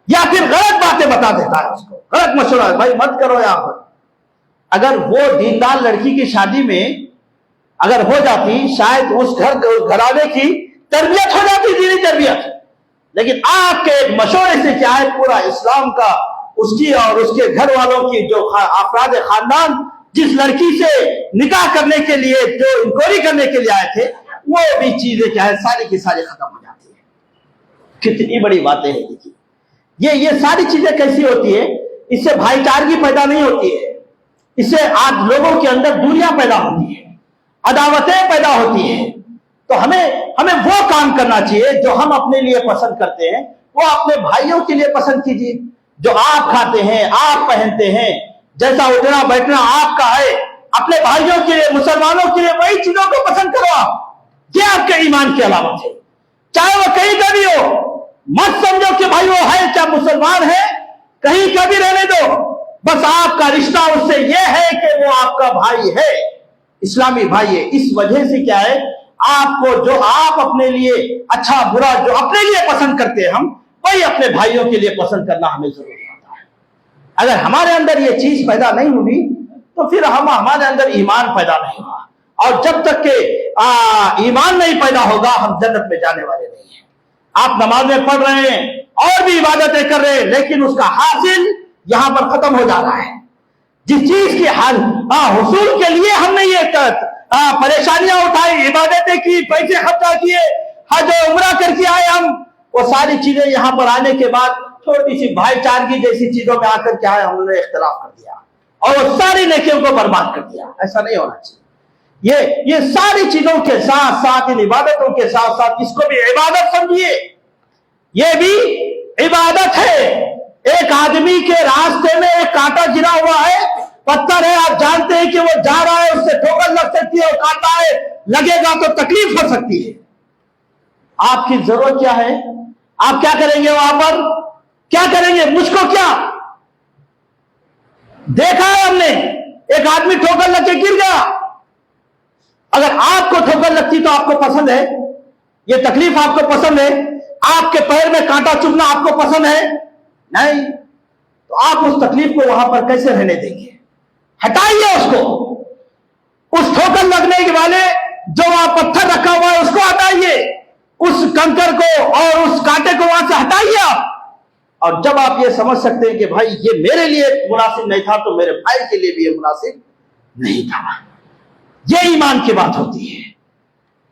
Speaker 3: یا پھر غلط باتیں بتا دیتا ہے اس کو, غلط مشورہ, بھائی مت کرو یہاں پر. اگر وہ دیندار لڑکی کی شادی میں اگر ہو جاتی شاید اس گھرانے کی تربیت ہو جاتی, دینی تربیت. لیکن آپ کے ایک مشورے سے کیا ہے پورا اسلام کا, اس کی اور اس کے گھر والوں کی جو افراد خاندان جس لڑکی سے نکاح کرنے کے لیے جو انکوائری کرنے کے لیے آئے تھے وہ بھی چیزیں کیا ہے ساری کی ساری ختم ہو جاتی ہیں. کتنی بڑی باتیں ہیں. دیکھیے یہ ساری چیزیں کیسی ہوتی ہے, اس سے بھائی چارگی پیدا نہیں ہوتی ہے, اس سے آج لوگوں کے اندر دوریاں پیدا ہوتی ہیں. عداوتیں پیدا ہوتی ہیں. تو ہمیں وہ کام کرنا چاہیے جو ہم اپنے لیے پسند کرتے ہیں وہ اپنے بھائیوں کے لیے پسند کیجیے. جو آپ کھاتے ہیں, آپ پہنتے ہیں, جیسا اٹھنا بیٹھنا آپ کا ہے, اپنے بھائیوں کے لیے, مسلمانوں کے لیے وہی چیزوں کو پسند کرو. آپ یہ آپ کے ایمان کی علامت ہے, چاہے وہ کہیں کا بھی ہو. مت سمجھو کہ بھائی وہ ہے کیا مسلمان ہے, کہیں کا بھی رہنے دو, بس آپ کا رشتہ اس سے یہ ہے کہ وہ آپ کا بھائی ہے, اسلامی بھائی ہے. اس وجہ سے کیا ہے, آپ کو جو آپ اپنے لیے اچھا برا جو اپنے لیے پسند کرتے ہیں ہم وہی اپنے بھائیوں کے لیے پسند کرنا ہمیں ضروری ہوتا ہے. اگر ہمارے اندر یہ چیز پیدا نہیں ہوگی تو پھر ہمارے اندر ایمان پیدا نہیں ہوگا, اور جب تک کہ ایمان نہیں پیدا ہوگا ہم جنت میں جانے والے نہیں ہیں. آپ نمازیں پڑھ رہے ہیں اور بھی عبادتیں کر رہے ہیں لیکن اس کا حاصل یہاں پر ختم ہو جا رہا ہے. جس چیز کے حصول کے لیے ہم نے یہ پریشانیاں اٹھائی, عبادتیں کی, پیسے خرچہ کیے, حج و عمرہ کر کے آئے ہم, وہ ساری چیزیں یہاں پر آنے کے بعد چھوٹی سی بھائی چارگی جیسی چیزوں میں آ کر کے آئے, ہم نے اختلاف کر دیا اور وہ ساری نیکیوں کو برباد کر دیا. ایسا نہیں ہونا چاہیے. یہ ساری چیزوں کے ساتھ ساتھ, ان عبادتوں کے ساتھ ساتھ اس کو بھی عبادت سمجھیے. یہ بھی عبادت ہے. ایک آدمی کے راستے میں ایک کانٹا گرا ہوا ہے, پتھر ہے, آپ جانتے ہیں کہ وہ جا رہا ہے, اس سے ٹھوکر لگ سکتی ہے, اور کانٹا ہے, لگے گا تو تکلیف ہو سکتی ہے. آپ کی ضرورت کیا ہے, آپ کیا کریں گے وہاں پر, کیا کریں گے, مجھ کو کیا دیکھا ہے ہم نے, ایک آدمی ٹھوکر لگ کے گر گیا, اگر آپ کو ٹھوکر لگتی تو آپ کو پسند ہے, یہ تکلیف آپ کو پسند ہے, آپ کے پیر میں کانٹا چبھنا آپ کو پسند ہے نہیں, تو آپ اس تکلیف کو وہاں پر کیسے رہنے دیں گے. ہٹائیے اس کو, اس ٹھوکر لگنے کے والے جو وہاں پتھر رکھا ہوا ہے اس کو ہٹائیے, اس کنکر کو اور اس کانٹے کو وہاں سے ہٹائیے آپ. اور جب آپ یہ سمجھ سکتے ہیں کہ بھائی یہ میرے لیے مناسب نہیں تھا تو میرے بھائی کے لیے بھی یہ مناسب نہیں تھا. یہ ایمان کی بات ہوتی ہے,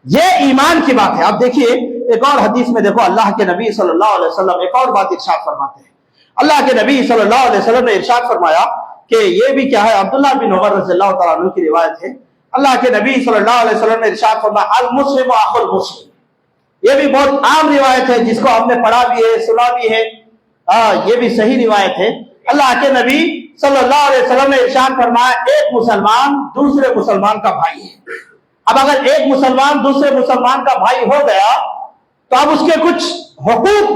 Speaker 3: یہ ایمان کی بات ہے. آپ دیکھیے ایک اور حدیث میں دیکھو, اللہ کے نبی صلی اللہ علیہ وسلم ایک اور بات ارشاد فرماتے ہیں. اللہ کے نبی صلی اللہ علیہ وسلم نے ارشاد فرمایا کہ یہ بھی کیا ہے, عبداللہ بن عمر رضی اللہ تعالیٰ عنہ کی روایت ہے. اللہ کے نبی صلی اللہ علیہ وسلم نے ارشاد فرمایا المسلم اخو المسلم. یہ بھی بہت عام روایت ہے جس کو ہم نے پڑھا بھی ہے, سنا بھی ہے, یہ بھی صحیح روایت ہے. اللہ کے نبی صلی اللہ علیہ وسلم نے ارشاد فرمایا ایک مسلمان دوسرے مسلمان کا بھائی ہے. اب اگر ایک مسلمان دوسرے مسلمان کا بھائی ہو گیا تو اب اس کے کچھ حقوق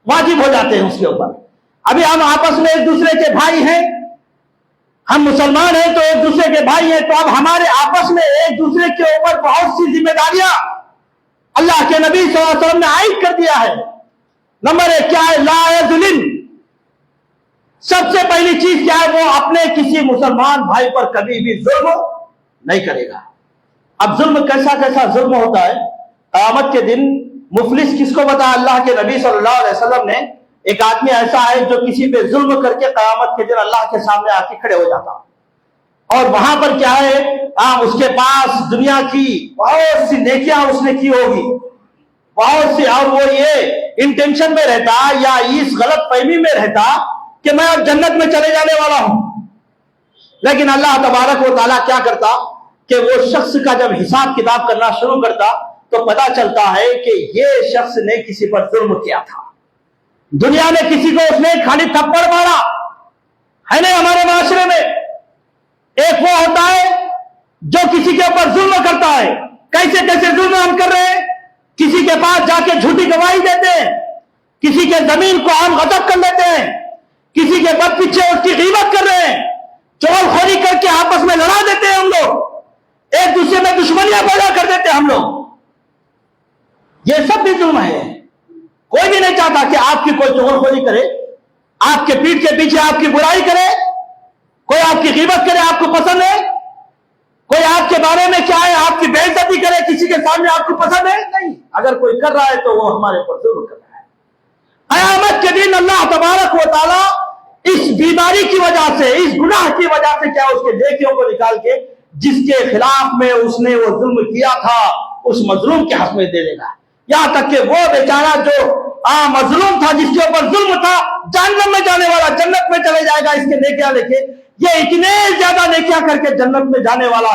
Speaker 3: واجب ہو جاتے ہیں اس کے اوپر. ابھی ہم آپس میں ایک دوسرے کے بھائی ہیں, ہم مسلمان ہیں تو ایک دوسرے کے بھائی ہیں, تو اب ہمارے آپس میں ایک دوسرے کے اوپر بہت سی ذمہ داریاں اللہ کے نبی صلی اللہ علیہ وسلم نے عائد کر دیا ہے. نمبر ایک کیا ہے, لا یظلم. سب سے پہلی چیز کیا ہے, وہ اپنے کسی مسلمان بھائی پر کبھی بھی ظلم نہیں کرے گا. اب ظلم کیسا کیسا ظلم ہوتا ہے, قیامت کے دن مفلس کس کو بتا, اللہ کے نبی صلی اللہ علیہ وسلم نے ایک آدمی ایسا ہے جو کسی پہ ظلم کر کے قیامت کے دن اللہ کے سامنے آ کے کھڑے ہو جاتا, اور وہاں پر کیا ہے, اس کے پاس دنیا کی بہت سی نیکیاں اس نے کی ہوگی, بہت سی, اور وہ یہ انٹینشن میں رہتا یا اس غلط فہمی میں رہتا کہ میں اب جنت میں چلے جانے والا ہوں. لیکن اللہ تبارک و تعالیٰ کیا کرتا کہ وہ شخص کا جب حساب کتاب کرنا شروع کرتا تو پتا چلتا ہے کہ یہ شخص نے کسی پر ظلم کیا تھا. دنیا میں کسی کو اس نے خالی تھپڑ مارا ہے نہیں. ہمارے معاشرے میں ایک وہ ہوتا ہے جو کسی کے اوپر ظلم کرتا ہے. کیسے کیسے ظلم ہم کر رہے ہیں, کسی کے پاس جا کے جھوٹی گواہی دیتے ہیں, کسی کے زمین کو ہم غصب کر لیتے ہیں, کسی کے بد پیچھے اس کی غیبت کر رہے ہیں, چغل خوری کر کے آپس میں لڑا دیتے ہیں ہم لوگ, ایک دوسرے میں دشمنیاں پیدا کر دیتے ہیں ہم لوگ. یہ سب بھی ظلم ہے. کوئی بھی نہیں چاہتا کہ آپ کی کوئی چغل خوری کرے, آپ کے پیٹھ کے پیچھے آپ کی برائی کرے, کوئی آپ کی غیبت کرے, آپ کو پسند ہے, کوئی آپ کے بارے میں کیا ہے آپ کی بے عزتی کرے کسی کے سامنے, آپ کو پسند ہے نہیں. اگر کوئی کر رہا ہے تو وہ ہمارے اوپر ظلم کر رہا ہے. قیامت کے دن اللہ تبارک و تعالیٰ اس بیماری کی وجہ سے, اس گناہ کی وجہ سے کیا اس کے نیکیوں کو نکال کے جس کے خلاف میں اس نے وہ ظلم کیا تھا اس مظلوم کے حق میں دے دے گا. یہاں تک کہ وہ بیچارہ جو مظلوم تھا, جس کے اوپر ظلم تھا, جہنم میں جانے والا جنت میں چلے جائے گا اس کے نیکیاں لے کے. یہ اتنے زیادہ نیکیاں کر کے جنت میں جانے والا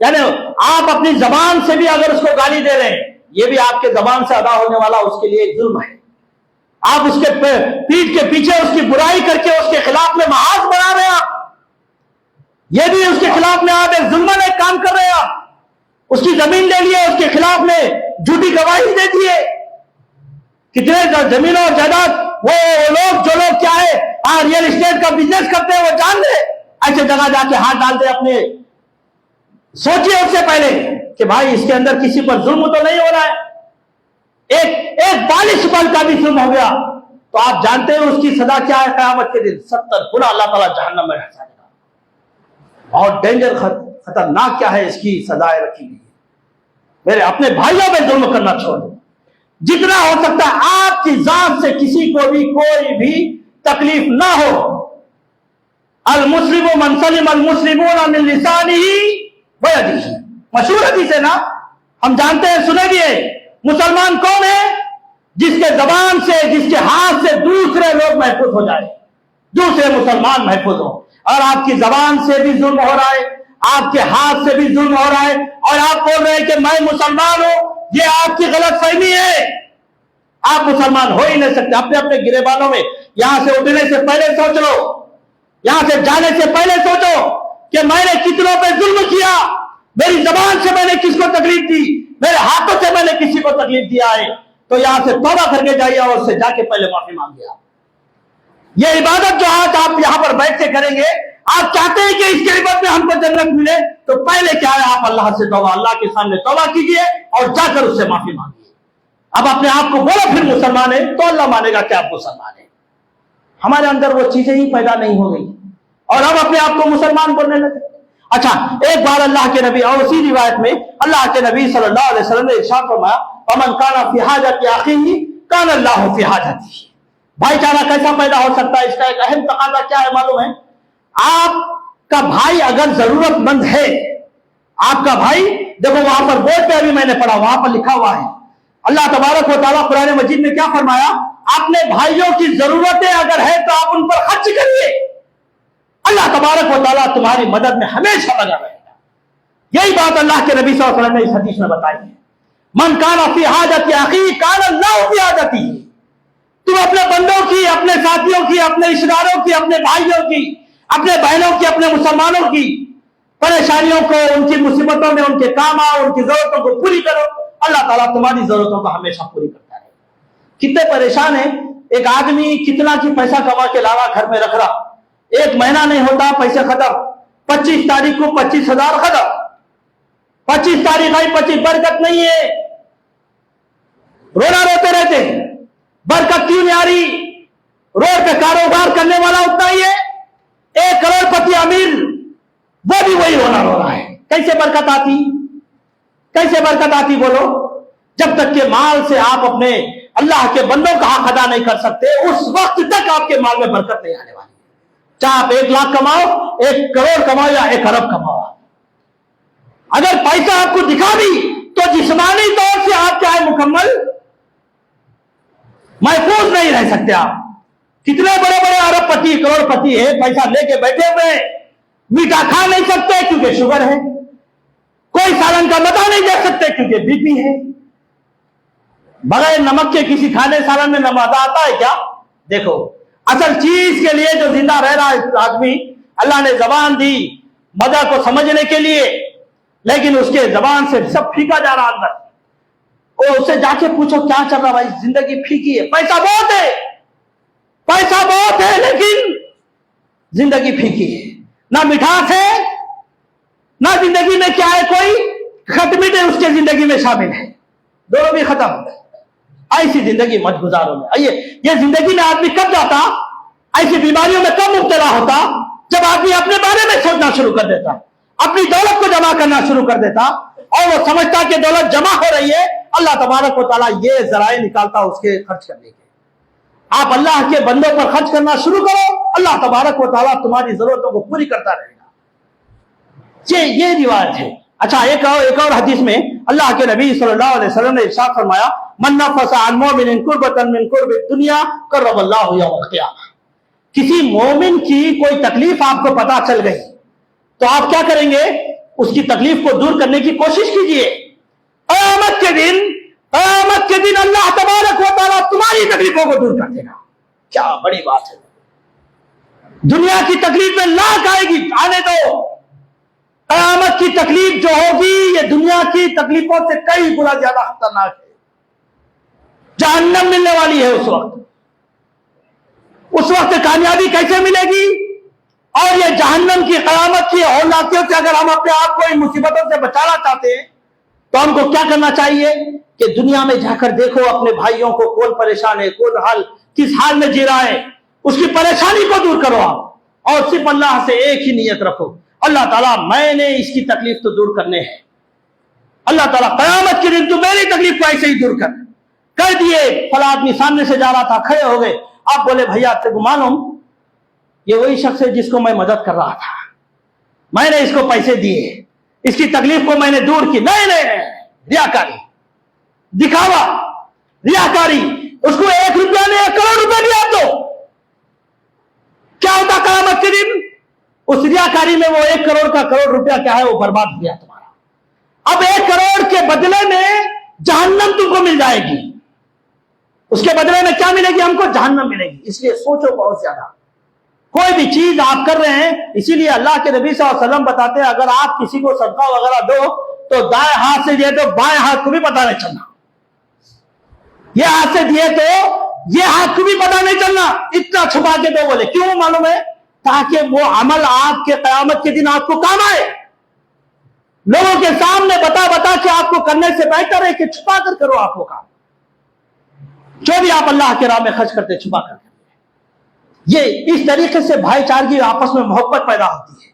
Speaker 3: یعنی آپ اپنی زبان سے بھی اگر اس کو گالی دے رہے ہیں، یہ بھی آپ کے زبان سے ادا ہونے والا اس کے لیے ایک ظلم ہے. آپ اس کے پیٹھ کے پیچھے اس کی برائی کر کے اس کے خلاف میں محاذ بنا رہے ہیں، آپ یہ بھی اس کے خلاف میں آپ ایک ظلمن ایک کام کر رہے ہیں. آپ اس کی زمین لے لیے، اس کے خلاف میں جھوٹی گواہی دے دیے. کتنے زمینوں اور جائیداد وہ لوگ جو لوگ کیا ہے ریئل اسٹیٹ کا بزنس کرتے ہیں وہ جان لے، ایسے جگہ جا کے ہاتھ ڈال دے اپنے. سوچیے اس سے پہلے کہ بھائی اس کے اندر کسی پر ظلم تو نہیں ہو رہا ہے. ایک بالش پل کا بھی ظلم ہو گیا تو آپ جانتے ہیں اس کی سزا کیا ہے قیامت کے دن 70 گنا اللہ تعالیٰ جہنم میں ڈالے گا. اور ڈینجر خطرناک کیا ہے اس کی سزائیں رکھی گئی ہے. میرے اپنے بھائیوں میں ظلم کرنا چھوڑ دو. جتنا ہو سکتا ہے آپ کی ذات سے کسی کو بھی کوئی بھی تکلیف نہ ہو. المسلم من سلم المسلمون من لسانہ ویدہ، مشہور حدیث ہے نا، ہم جانتے ہیں، سنے بھی ہے. مسلمان کون ہے؟ جس کے زبان سے جس کے ہاتھ سے دوسرے لوگ محفوظ ہو جائے، دوسرے مسلمان محفوظ ہو. اور آپ کی زبان سے بھی ظلم ہو رہا ہے، آپ کے ہاتھ سے بھی ظلم ہو رہا ہے، اور آپ بول رہے ہیں کہ میں مسلمان ہوں، یہ آپ کی غلط فہمی ہے. آپ مسلمان ہو ہی نہیں سکتے. اپنے اپنے گریبانوں میں یہاں سے اٹھنے سے پہلے سوچ لو، یہاں سے جانے سے پہلے سوچو کہ میں نے کتنوں پہ ظلم کیا. میری زبان سے میں نے کس کو تکلیف دی، میرے ہاتھوں سے میں نے کسی کو تکلیف دیا ہے. تو یہاں سے توبہ کر کے جائیے اور اس سے جا کے پہلے معافی مانگیے. یہ عبادت جو آج آپ یہاں پر بیٹھ کے کریں گے، آپ چاہتے ہیں کہ اس کے عبادت میں ہم کو جنت ملے، تو پہلے کیا ہے آپ اللہ سے توبہ، اللہ کے سامنے توبہ کیجیے اور جا کر اس سے معافی مانگیے. اب اپنے آپ کو بولو پھر مسلمان ہے تو اللہ مانے گا کہ آپ مسلمان ہیں. ہمارے اندر وہ چیزیں ہی پیدا نہیں ہو گئی اور ہم اپنے آپ کو مسلمان بولنے لگے. اچھا، ایک بار اللہ کے نبی، اور اسی روایت میں اللہ کے نبی صلی اللہ علیہ وسلم نے ارشاد فرمایا ومن کان فی حاجت اخیہ کان اللہ فی حاجتہ. بھائی چارہ کیسا پیدا ہو سکتا ہے؟ اس کا ایک اہم تقاضا کیا ہے معلوم ہے؟ آپ کا بھائی اگر ضرورت مند ہے، آپ کا بھائی، دیکھو وہاں پر بورڈ پہ ابھی میں نے پڑھا، وہاں پر لکھا ہوا ہے اللہ تبارک و تعالیٰ قرآن مجید میں کیا فرمایا؟ اپنے بھائیوں کی ضرورتیں اگر ہے تو آپ ان پر خرچ کریے، اللہ تبارک و تعالیٰ تمہاری مدد میں ہمیشہ لگا رہے گا. یہی بات اللہ کے نبی صلی اللہ علیہ وسلم نے اس حدیث میں بتائی ہے. من کان فی حاجت اخیہ کان اللہ فی حاجتہ. تم اپنے بندوں کی، اپنے ساتھیوں کی، اپنے رشتہ داروں کی، اپنے بھائیوں کی، اپنے بہنوں کی، اپنے مسلمانوں کی پریشانیوں کو، ان کی مصیبتوں میں ان کے کام آؤ، ان کی ضرورتوں کو پوری کرو. اللہ تعالیٰ تمہاری ضرورتوں کو ہمیشہ پوری کرتا ہے. کتنے پریشان ہیں، ایک آدمی کتنا کی پیسہ کما کے لاوا گھر میں رکھ رہا، ایک مہینہ نہیں ہوتا پیسے ختم. 25 تاریخ کو 25,000 ختم. 25 تاریخ آئی، 25 برکت نہیں ہے. رونا روتے رہتے ہیں، برکت کیوں نہیں آ رہی؟ روڈ پہ کاروبار کرنے والا اتنا ہی ہے، 1 کروڑ پتی امیر وہ بھی وہی رونا رو رہا ہے. کیسے برکت آتی؟ کیسے برکت آتی بولو؟ جب تک کہ مال سے آپ اپنے اللہ کے بندوں کا حق ادا نہیں کر سکتے، اس وقت تک آپ کے مال میں برکت نہیں آنے والی. چاہے آپ 1 لاکھ کماؤ، 1 کروڑ کماؤ یا 1 ارب کماؤ، اگر پیسہ آپ کو دکھا بھی تو جسمانی طور سے آپ کیا ہے مکمل محفوظ نہیں رہ سکتے. آپ کتنے بڑے بڑے ارب پتی، کروڑ پتی ہے، پیسہ لے کے بیٹھے ہوئے ہیں، میٹھا کھا نہیں سکتے کیونکہ شوگر ہے، کوئی سالن کا مزہ نہیں دے سکتے کیونکہ بی پی ہے. بغیر نمک کے کسی کھانے سالن میں مزہ آتا ہے کیا؟ دیکھو، اصل چیز کے لیے جو زندہ رہ رہا ہے آدمی، اللہ نے زبان دی مزہ کو سمجھنے کے لیے، لیکن اس کے زبان سے سب پھینکا جا رہا اندر. اور اسے جا کے پوچھو کیا چل رہا بھائی؟ زندگی پھیکی ہے، پیسہ بہت ہے، پیسہ بہت ہے لیکن زندگی پھیکی ہے. نہ مٹھاس ہے، نہ زندگی میں کیا ہے کوئی کھٹ میٹھے اس کے زندگی میں شامل ہے، دونوں بھی ختم. ایسی زندگی مت گزارو. آئیے، یہ زندگی میں آدمی کب جاتا، ایسی بیماریوں میں کب مبتلا ہوتا؟ جب آدمی اپنے بارے میں سوچنا شروع کر دیتا، اپنی دولت کو جمع کرنا شروع کر دیتا، اور وہ سمجھتا کہ دولت جمع ہو رہی ہے، اللہ تبارک و تعالیٰ یہ ذرائع نکالتا اس کے خرچ کرنے کے. آپ اللہ کے بندوں پر خرچ کرنا شروع کرو، اللہ تبارک و تعالیٰ تمہاری ضرورتوں کو پوری کرتا رہے گا. یہ روایت ہے. اچھا، ایک اور حدیث میں اللہ کے نبی صلی اللہ علیہ وسلم نے ارشاد فرمایا من نفس عن مومن کربۃ من کرب الدنیا قرب اللہ یوم القیامہ. کسی مومن کی کوئی تکلیف آپ کو پتا چل گئی تو آپ کیا کریں گے؟ اس کی تکلیف کو دور کرنے کی کوشش کیجئے. قیامت کے دن اللہ تبارک و تعالیٰ تمہاری تکلیفوں کو دور کر دے گا. کیا بڑی بات ہے. دنیا کی تکلیف میں لاکھ آئے گی، آنے دو. قیامت کی تکلیف جو ہوگی یہ دنیا کی تکلیفوں سے کئی گنا زیادہ خطرناک ہے. جہنم ملنے والی ہے اس وقت کامیابی کیسے ملے گی؟ اور یہ جہنم کی قیامت کی ہولناکیوں سے اگر ہم اپنے آپ کو ان مصیبتوں سے بچانا چاہتے ہیں تو ہم کو کیا کرنا چاہیے کہ دنیا میں جا کر دیکھو اپنے بھائیوں کو، کون پریشان ہے، کون کس حال میں جی رہا ہے، اس کی پریشانی کو دور کرو آپ، اور صرف اللہ سے ایک ہی نیت رکھو، اللہ تعالیٰ میں نے اس کی تکلیف تو دور کرنے ہیں. اللہ تعالیٰ قیامت کے دن تو میری تکلیف کو ایسے ہی دور کر دیے. فلاں آدمی سامنے سے جا رہا تھا، کھڑے ہو گئے، آپ بولے بھیا آپ کو معلوم یہ وہی شخص ہے جس کو میں مدد کر رہا تھا، میں نے اس کو پیسے دیے، اس کی تکلیف کو میں نے دور کی. نہیں، ریاکاری، دکھاوا، ریاکاری. اس کو 1 روپیہ نے 1 کروڑ روپے دیا تو کیا ہوتا قیامت کے دن؟ اس ریاکاری میں وہ 1 کروڑ کا کروڑ روپیہ کیا ہے وہ برباد ہو گیا تمہارا. اب 1 کروڑ کے بدلے میں جہنم تم کو مل جائے گی. اس کے بدلے میں کیا ملے گی؟ ہم کو جہنم ملے گی. اس لیے سوچو بہت زیادہ. کوئی بھی چیز آپ کر رہے ہیں، اسی لیے اللہ کے نبی صلی اللہ علیہ وسلم بتاتے ہیں اگر آپ کسی کو صدقہ وغیرہ دو تو دائیں ہاتھ سے دیے تو بائیں ہاتھ کو بھی پتہ نہیں چلنا، یہ ہاتھ سے دیے تو یہ ہاتھ کو بھی پتہ نہیں چلنا، اتنا چھپا کے دو. بولے کیوں؟ معلوم ہے تاکہ وہ عمل آپ کے قیامت کے دن آپ کو کام آئے. لوگوں کے سامنے بتا کے آپ کو کرنے سے بہتر ہے کہ چھپا کر کرو آپ کو کام. جو بھی آپ اللہ کے راہ میں خرچ کرتے چھپا کر. یہ اس طریقے سے بھائی چارگی آپس میں محبت پیدا ہوتی ہے.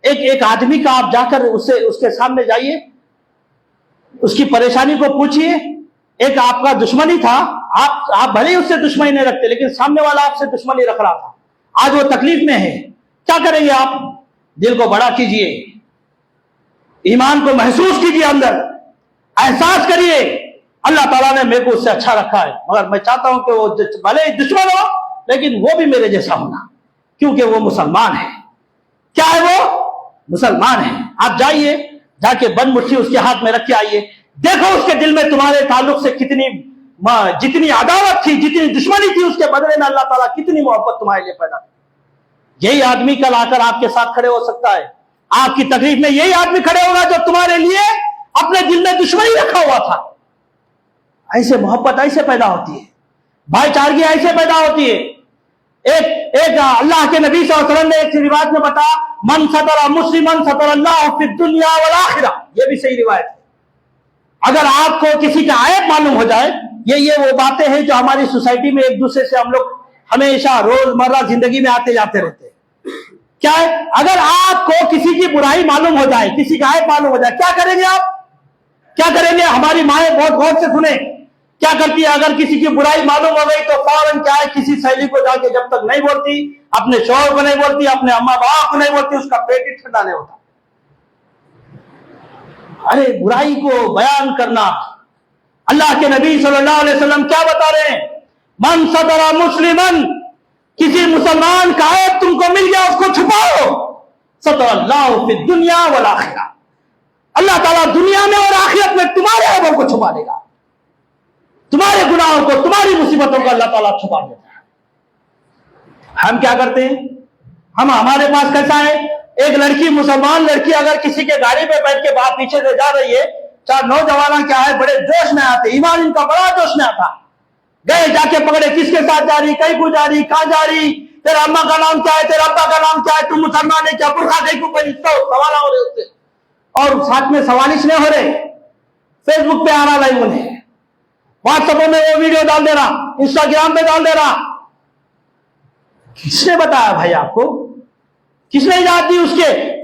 Speaker 3: ایک آدمی کا آپ جا کر اس کے سامنے جائیے، اس کی پریشانی کو پوچھئے. ایک آپ کا دشمنی تھا، آپ بھلے ہی اس سے دشمنی نہیں رکھتے لیکن سامنے والا آپ سے دشمنی رکھ رہا تھا، آج وہ تکلیف میں ہے. کیا کریں گے آپ؟ دل کو بڑا کیجئے، ایمان کو محسوس کیجئے، اندر احساس کریے اللہ تعالیٰ نے میرے کو اس سے اچھا رکھا ہے، مگر میں چاہتا ہوں کہ وہ بھلے ہی دشمن ہو لیکن وہ بھی میرے جیسا ہونا، کیونکہ وہ مسلمان ہے. کیا ہے وہ؟ مسلمان ہے. آپ جائیے، جا کے بند مٹھی اس کے ہاتھ میں رکھ کے آئیے، دیکھو اس کے دل میں تمہارے تعلق سے جتنی عداوت تھی، جتنی دشمنی تھی، اس کے بدلے میں اللہ تعالیٰ کتنی محبت تمہارے لیے پیدا کی. یہی آدمی کل آ کر آپ کے ساتھ کھڑے ہو سکتا ہے. آپ کی تکلیف میں یہی آدمی کھڑے ہوگا جو تمہارے لیے اپنے دل میں دشمنی رکھا ہوا تھا. ایسے محبت ایسے پیدا ہوتی ہے، بھائی چارگی ایسے پیدا ہوتی ہے. ایک اللہ کے نبی صلی اللہ علیہ وسلم نے ایک روایت میں بتایا من ستر مسلمن ستر اللہ فی الدنیا والآخرہ. یہ بھی صحیح روایت ہے. اگر آپ کو کسی کا عیب معلوم ہو جائے، یہ وہ باتیں ہیں جو ہماری سوسائٹی میں ایک دوسرے سے ہم لوگ ہمیشہ روزمرہ زندگی میں آتے جاتے رہتے ہیں. کیا ہے؟ اگر آپ کو کسی کی برائی معلوم ہو جائے، کسی کا عیب معلوم ہو جائے، کیا کریں گے آپ؟ کیا کریں گے؟ ہماری مائیں بہت غور سے سنیں کیا کرتی ہے. اگر کسی کی برائی معلوم ہو گئی تو فوراً کیا ہے، کسی سہیلی کو جا کے جب تک نہیں بولتی، اپنے شوہر کو نہیں بولتی، اپنے اماں باپ کو نہیں بولتی، اس کا پیٹ ہی ٹھنڈا نہیں ہوتا. ارے برائی کو بیان کرنا. اللہ کے نبی صلی اللہ علیہ وسلم کیا بتا رہے ہیں؟ من ستر مسلمن، کسی مسلمان کا عیب تم کو مل گیا اس کو چھپاؤ، ستر اللہ فی الدنیا والآخرہ، اللہ تعالیٰ دنیا میں اور آخرت میں تمہارے عیبوں کو چھپا دے گا، تمہارے گناہوں کو، تمہاری مصیبتوں کو اللہ تعالیٰ چھپا دیتا ہے. ہم کیا کرتے ہیں؟ ہمارے پاس کیسا ہے؟ ایک لڑکی، مسلمان لڑکی اگر کسی کے گاڑی پہ بیٹھ کے باہر پیچھے سے جا رہی ہے، 4 نوجوان کیا ہے بڑے جوش میں آتے، ایمان ان کا بڑا جوش میں آتا، گئے جا کے پکڑے کس کے ساتھ جا رہی، کہیں کو جا رہی، کہاں جا رہی، تیرا اماں کا نام کیا ہے، تیرا ابا کا نام کیا ہے، تم مسلمان ہے کیا، برقع کہیں کو پہنی، سوال ہو رہے اس سے، اور ساتھ میں سوالش نہیں ہو رہے، فیس بک پہ آ رہا لائیو انہیں، واٹس ایپ میں وہ ویڈیو ڈال دے رہا، انسٹاگرام پہ ڈال دے رہا. کس نے بتایا بھائی آپ کو؟ کس نے اجازت دی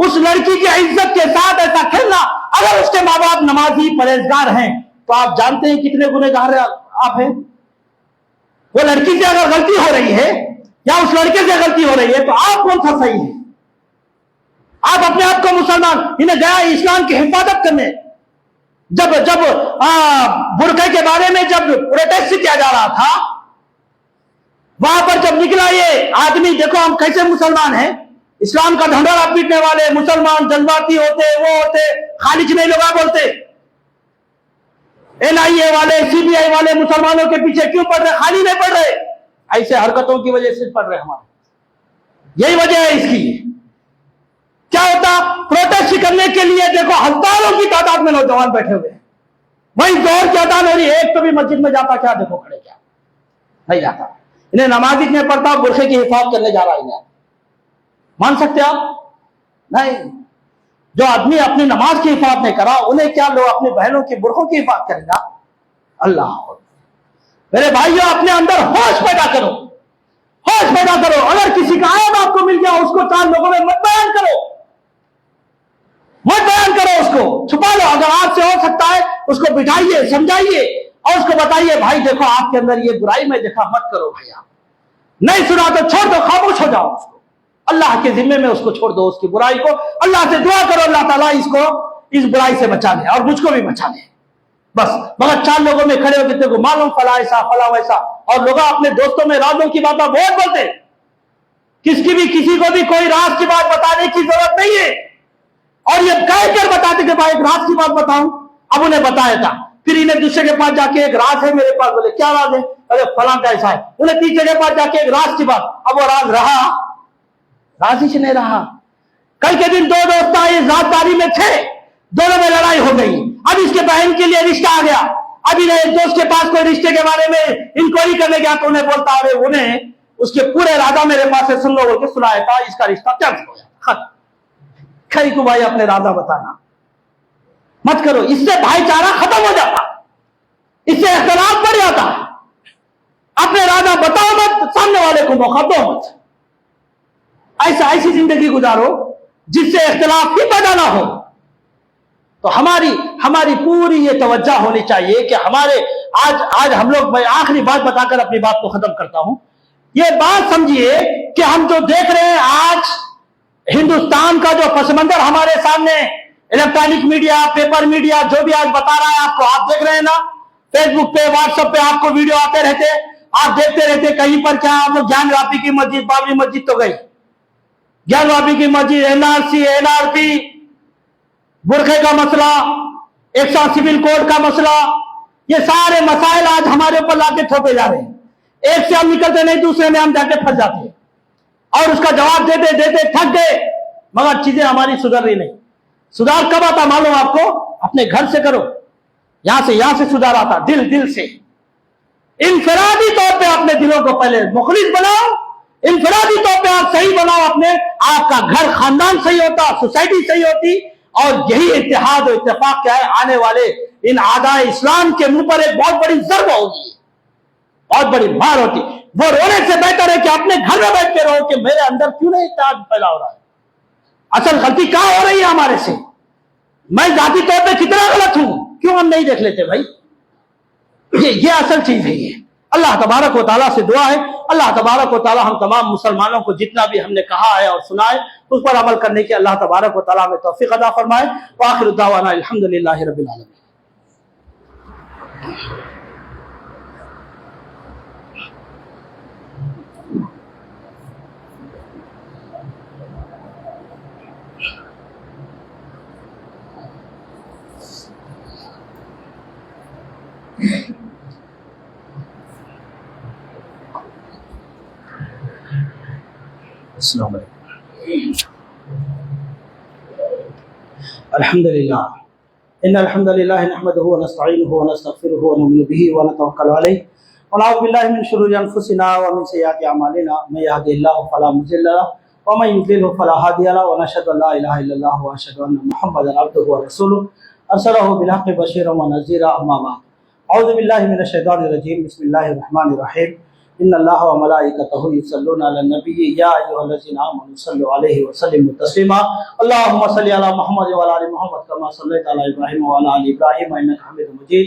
Speaker 3: اس لڑکی کی عزت کے ساتھ ایسا کھیلنا؟ اگر اس کے ماں باپ نمازی پرہیزگار ہیں تو آپ جانتے ہیں کتنے گنہگار آپ ہیں. وہ لڑکی سے اگر غلطی ہو رہی ہے یا اس لڑکے سے غلطی ہو رہی ہے تو آپ کون سا صحیح ہے؟ آپ اپنے آپ کو مسلمان، انہیں گیا اسلام کی حفاظت کرنے. جب برقعے کے بارے میں جب پروٹیسٹ کیا جا رہا تھا، وہاں پر جب نکلا یہ آدمی، دیکھو ہم کیسے مسلمان ہیں، اسلام کا ڈھنڈورا پیٹنے والے مسلمان جذباتی ہوتے، وہ ہوتے، خالص نہیں لوگ بولتے. NIA والے، CBI والے مسلمانوں کے پیچھے کیوں پڑ رہے؟ خالی نہیں پڑ رہے، ایسے حرکتوں کی وجہ سے پڑ رہے ہمارے. یہی وجہ ہے اس کی. کیا ہوتا؟ پروٹیسٹ کرنے کے لیے دیکھو ہزاروں کی تعداد میں نوجوان بیٹھے ہوئے ہیں. وہی زور کی اذان ہو رہی ہے، ایک تو بھی مسجد میں جاتا کیا؟ دیکھو کھڑے کیا نہیں جاتا. انہیں نماز نہیں پڑھتا، برقعے کی حفاظت کرنے جا رہا ہے. مان سکتے آپ؟ نہیں. جو آدمی اپنی نماز کی حفاظت نہیں کرا، انہیں کیا لوگ اپنی بہنوں کی برقعوں کی حفاظت کرے گا؟ اللہ. میرے بھائیوں، اپنے اندر ہوش پیدا کرو، ہوش پیدا کرو. اگر کسی کا عیب آپ کو مل گیا، اس کو 4 لوگوں میں مت بیان کرو، مت بیان کرو، اس کو چھپا لو. اگر آپ سے ہو سکتا ہے اس کو بٹھائیے، سمجھائیے اور اس کو بتائیے بھائی دیکھو آپ کے اندر یہ برائی میں دیکھا، مت کرو بھائی. آپ نہیں سنا تو چھوڑ دو، خاموش ہو جاؤ. اس کو اللہ کے ذمے میں اس کو چھوڑ دو، اس کی برائی کو. اللہ سے دعا کرو اللہ تعالیٰ اس کو اس برائی سے بچا لے اور مجھ کو بھی بچا لے. بس مگر 4 لوگوں میں کھڑے ہو کے دیکھو معلوم فلاں ایسا فلاں ویسا، اور لوگ اپنے دوستوں میں رازوں کی باتیں بہت بولتے. کسی کو بھی کوئی راز کی بات بتانے کی ضرورت نہیں ہے، اور یہ کہہ کر بتاتے کہ بھائی ایک راز کی بات بتاؤں. اب انہیں بتایا تھا، پھر انہیں دوسرے کے پاس جا کے ایک راز ہے میرے پاس. بولے کیا راز ہے؟ ارے فلاں کا ایسا ہے. انہیں تیسرے کے پاس جا کے ایک راز کی بات. اب وہ راز رہا؟ راز ہی نہیں رہا. کل کے دن 2 دوست آئے، ذات داری میں تھے، دونوں میں لڑائی ہو گئی. اب اس کے بہن کے لیے رشتہ آ گیا. اب انہیں ایک دوست کے پاس کوئی رشتے کے بارے میں انکوائری کرنے گیا تو انہیں بولتا ارے انہیں اس کے پورے ارادہ میرے پاس سے سن لو بول کے سنایا تھا، اس کا رشتہ کینسل ہو گیا. کھری کو بھائی اپنے ارادہ بتانا مت کرو، اس سے بھائی چارہ ختم ہو جاتا، اس سے اختلاف بڑھ جاتا. اپنے ارادہ بتاؤ مت، سامنے والے کو موقع دو مت. ایسی زندگی گزارو جس سے اختلاف ہی پیدا نہ ہو. تو ہماری پوری یہ توجہ ہونی چاہیے کہ ہمارے آج ہم لوگ، میں آخری بات بتا کر اپنی بات کو ختم کرتا ہوں. یہ بات سمجھیے کہ ہم جو دیکھ رہے ہیں آج ہندوستان کا جو پس منظر ہمارے سامنے، الیکٹرانک میڈیا، پیپر میڈیا جو بھی آج بتا رہا ہے آپ کو، آپ دیکھ رہے ہیں نا، فیس بک پہ، واٹس ایپ پہ آپ کو ویڈیو آتے رہتے، آپ دیکھتے رہتے. کہیں پر کیا آپ لوگ گیان واپی کی مسجد، بابری مسجد تو گئی، گیان واپی کی مسجد، NRC، NRP، برقعے کا مسئلہ، 100 سول کوڈ کا مسئلہ، یہ سارے مسائل آج ہمارے اوپر لا کے تھوپے جا رہے ہیں. ایک سے ہم نکلتے نہیں، دوسرے میں ہم جا کے پھنس جاتے ہیں اور اس کا جواب دیتے دیتے تھک گئے، مگر چیزیں ہماری سدھر رہی نہیں. سدھار کب آتا معلوم آپ کو؟ اپنے گھر سے کرو. یہاں سے سدھار آتا دل سے. انفرادی طور پہ اپنے دلوں کو پہلے مخلص بناؤ، انفرادی طور پہ آپ صحیح بناؤ اپنے، آپ کا گھر خاندان صحیح ہوتا، سوسائٹی صحیح ہوتی. اور یہی اتحاد و اتفاق کیا ہے، آنے والے ان اعداء اسلام کے منہ پر ایک بہت بڑی ضربہ ہوگی، بہت بڑی مار ہوتی. وہ رونے سے بہتر ہے کہ اپنے گھر میں بیٹھ کے رہو کہ میرے اندر کیوں نہیں اتحاد پیدا ہو رہا ہے. اصل غلطی کہاں ہو رہی ہے ہمارے سے؟ میں ذاتی طور پہ کتنا غلط ہوں، کیوں ہم نہیں دیکھ لیتے بھائی؟ یہ اصل چیز ہے. یہ اللہ تبارک و تعالیٰ سے دعا ہے، اللہ تبارک و تعالیٰ ہم تمام مسلمانوں کو جتنا بھی ہم نے کہا ہے اور سنا ہے اس پر عمل کرنے کی اللہ تبارک و تعالیٰ ہمیں توفیق عطا فرمائے. وآخر دعوانا الحمدللہ رب العالمین. السلام علیکم. الحمدللہ ان الحمد للہ نحمده ونستعینه ونستغفره ونؤمن به ونتوکل علیہ ونعوذ باللہ من شرور انفسنا ومن سیئات اعمالنا من یهده اللہ فلا مضل له ومن یضلل فلا هادی له ونشهد ان لا الہ الا اللہ واشهد ان محمدا عبده ورسوله ارسله بالحق بشیرا ونذیرا. اما بعد اعوذ باللہ من الشیطان الرجیم. بسم اللہ الرحمن الرحیم. ان اللہ و ملائکتہ یصلون علی النبی یا ایھا الذین آمنوا صلوا علیہ وسلموا تسلیما. اللهم صل علی محمد وعلی آل محمد کما صلیت علی ابراہیم وعلی آل ابراہیم انک حمید مجید.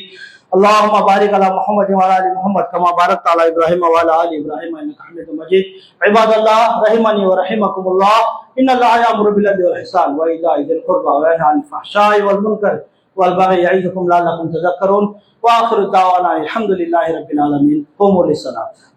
Speaker 3: اللهم بارک علی محمد وعلی آل محمد کما بارکت علی ابراہیم وعلی آل ابراہیم انک حمید مجید. عباد اللہ رحمنی ورحمکم اللہ. ان اللہ یأمر بالعدل والإحسان وإیتاء ذی القربى وینہی عن الفحشاء والمنکر والبغی یعظکم لعلکم تذکرون. وآخر دعوانا الحمد للہ رب العالمین. قوموا للصلاۃ.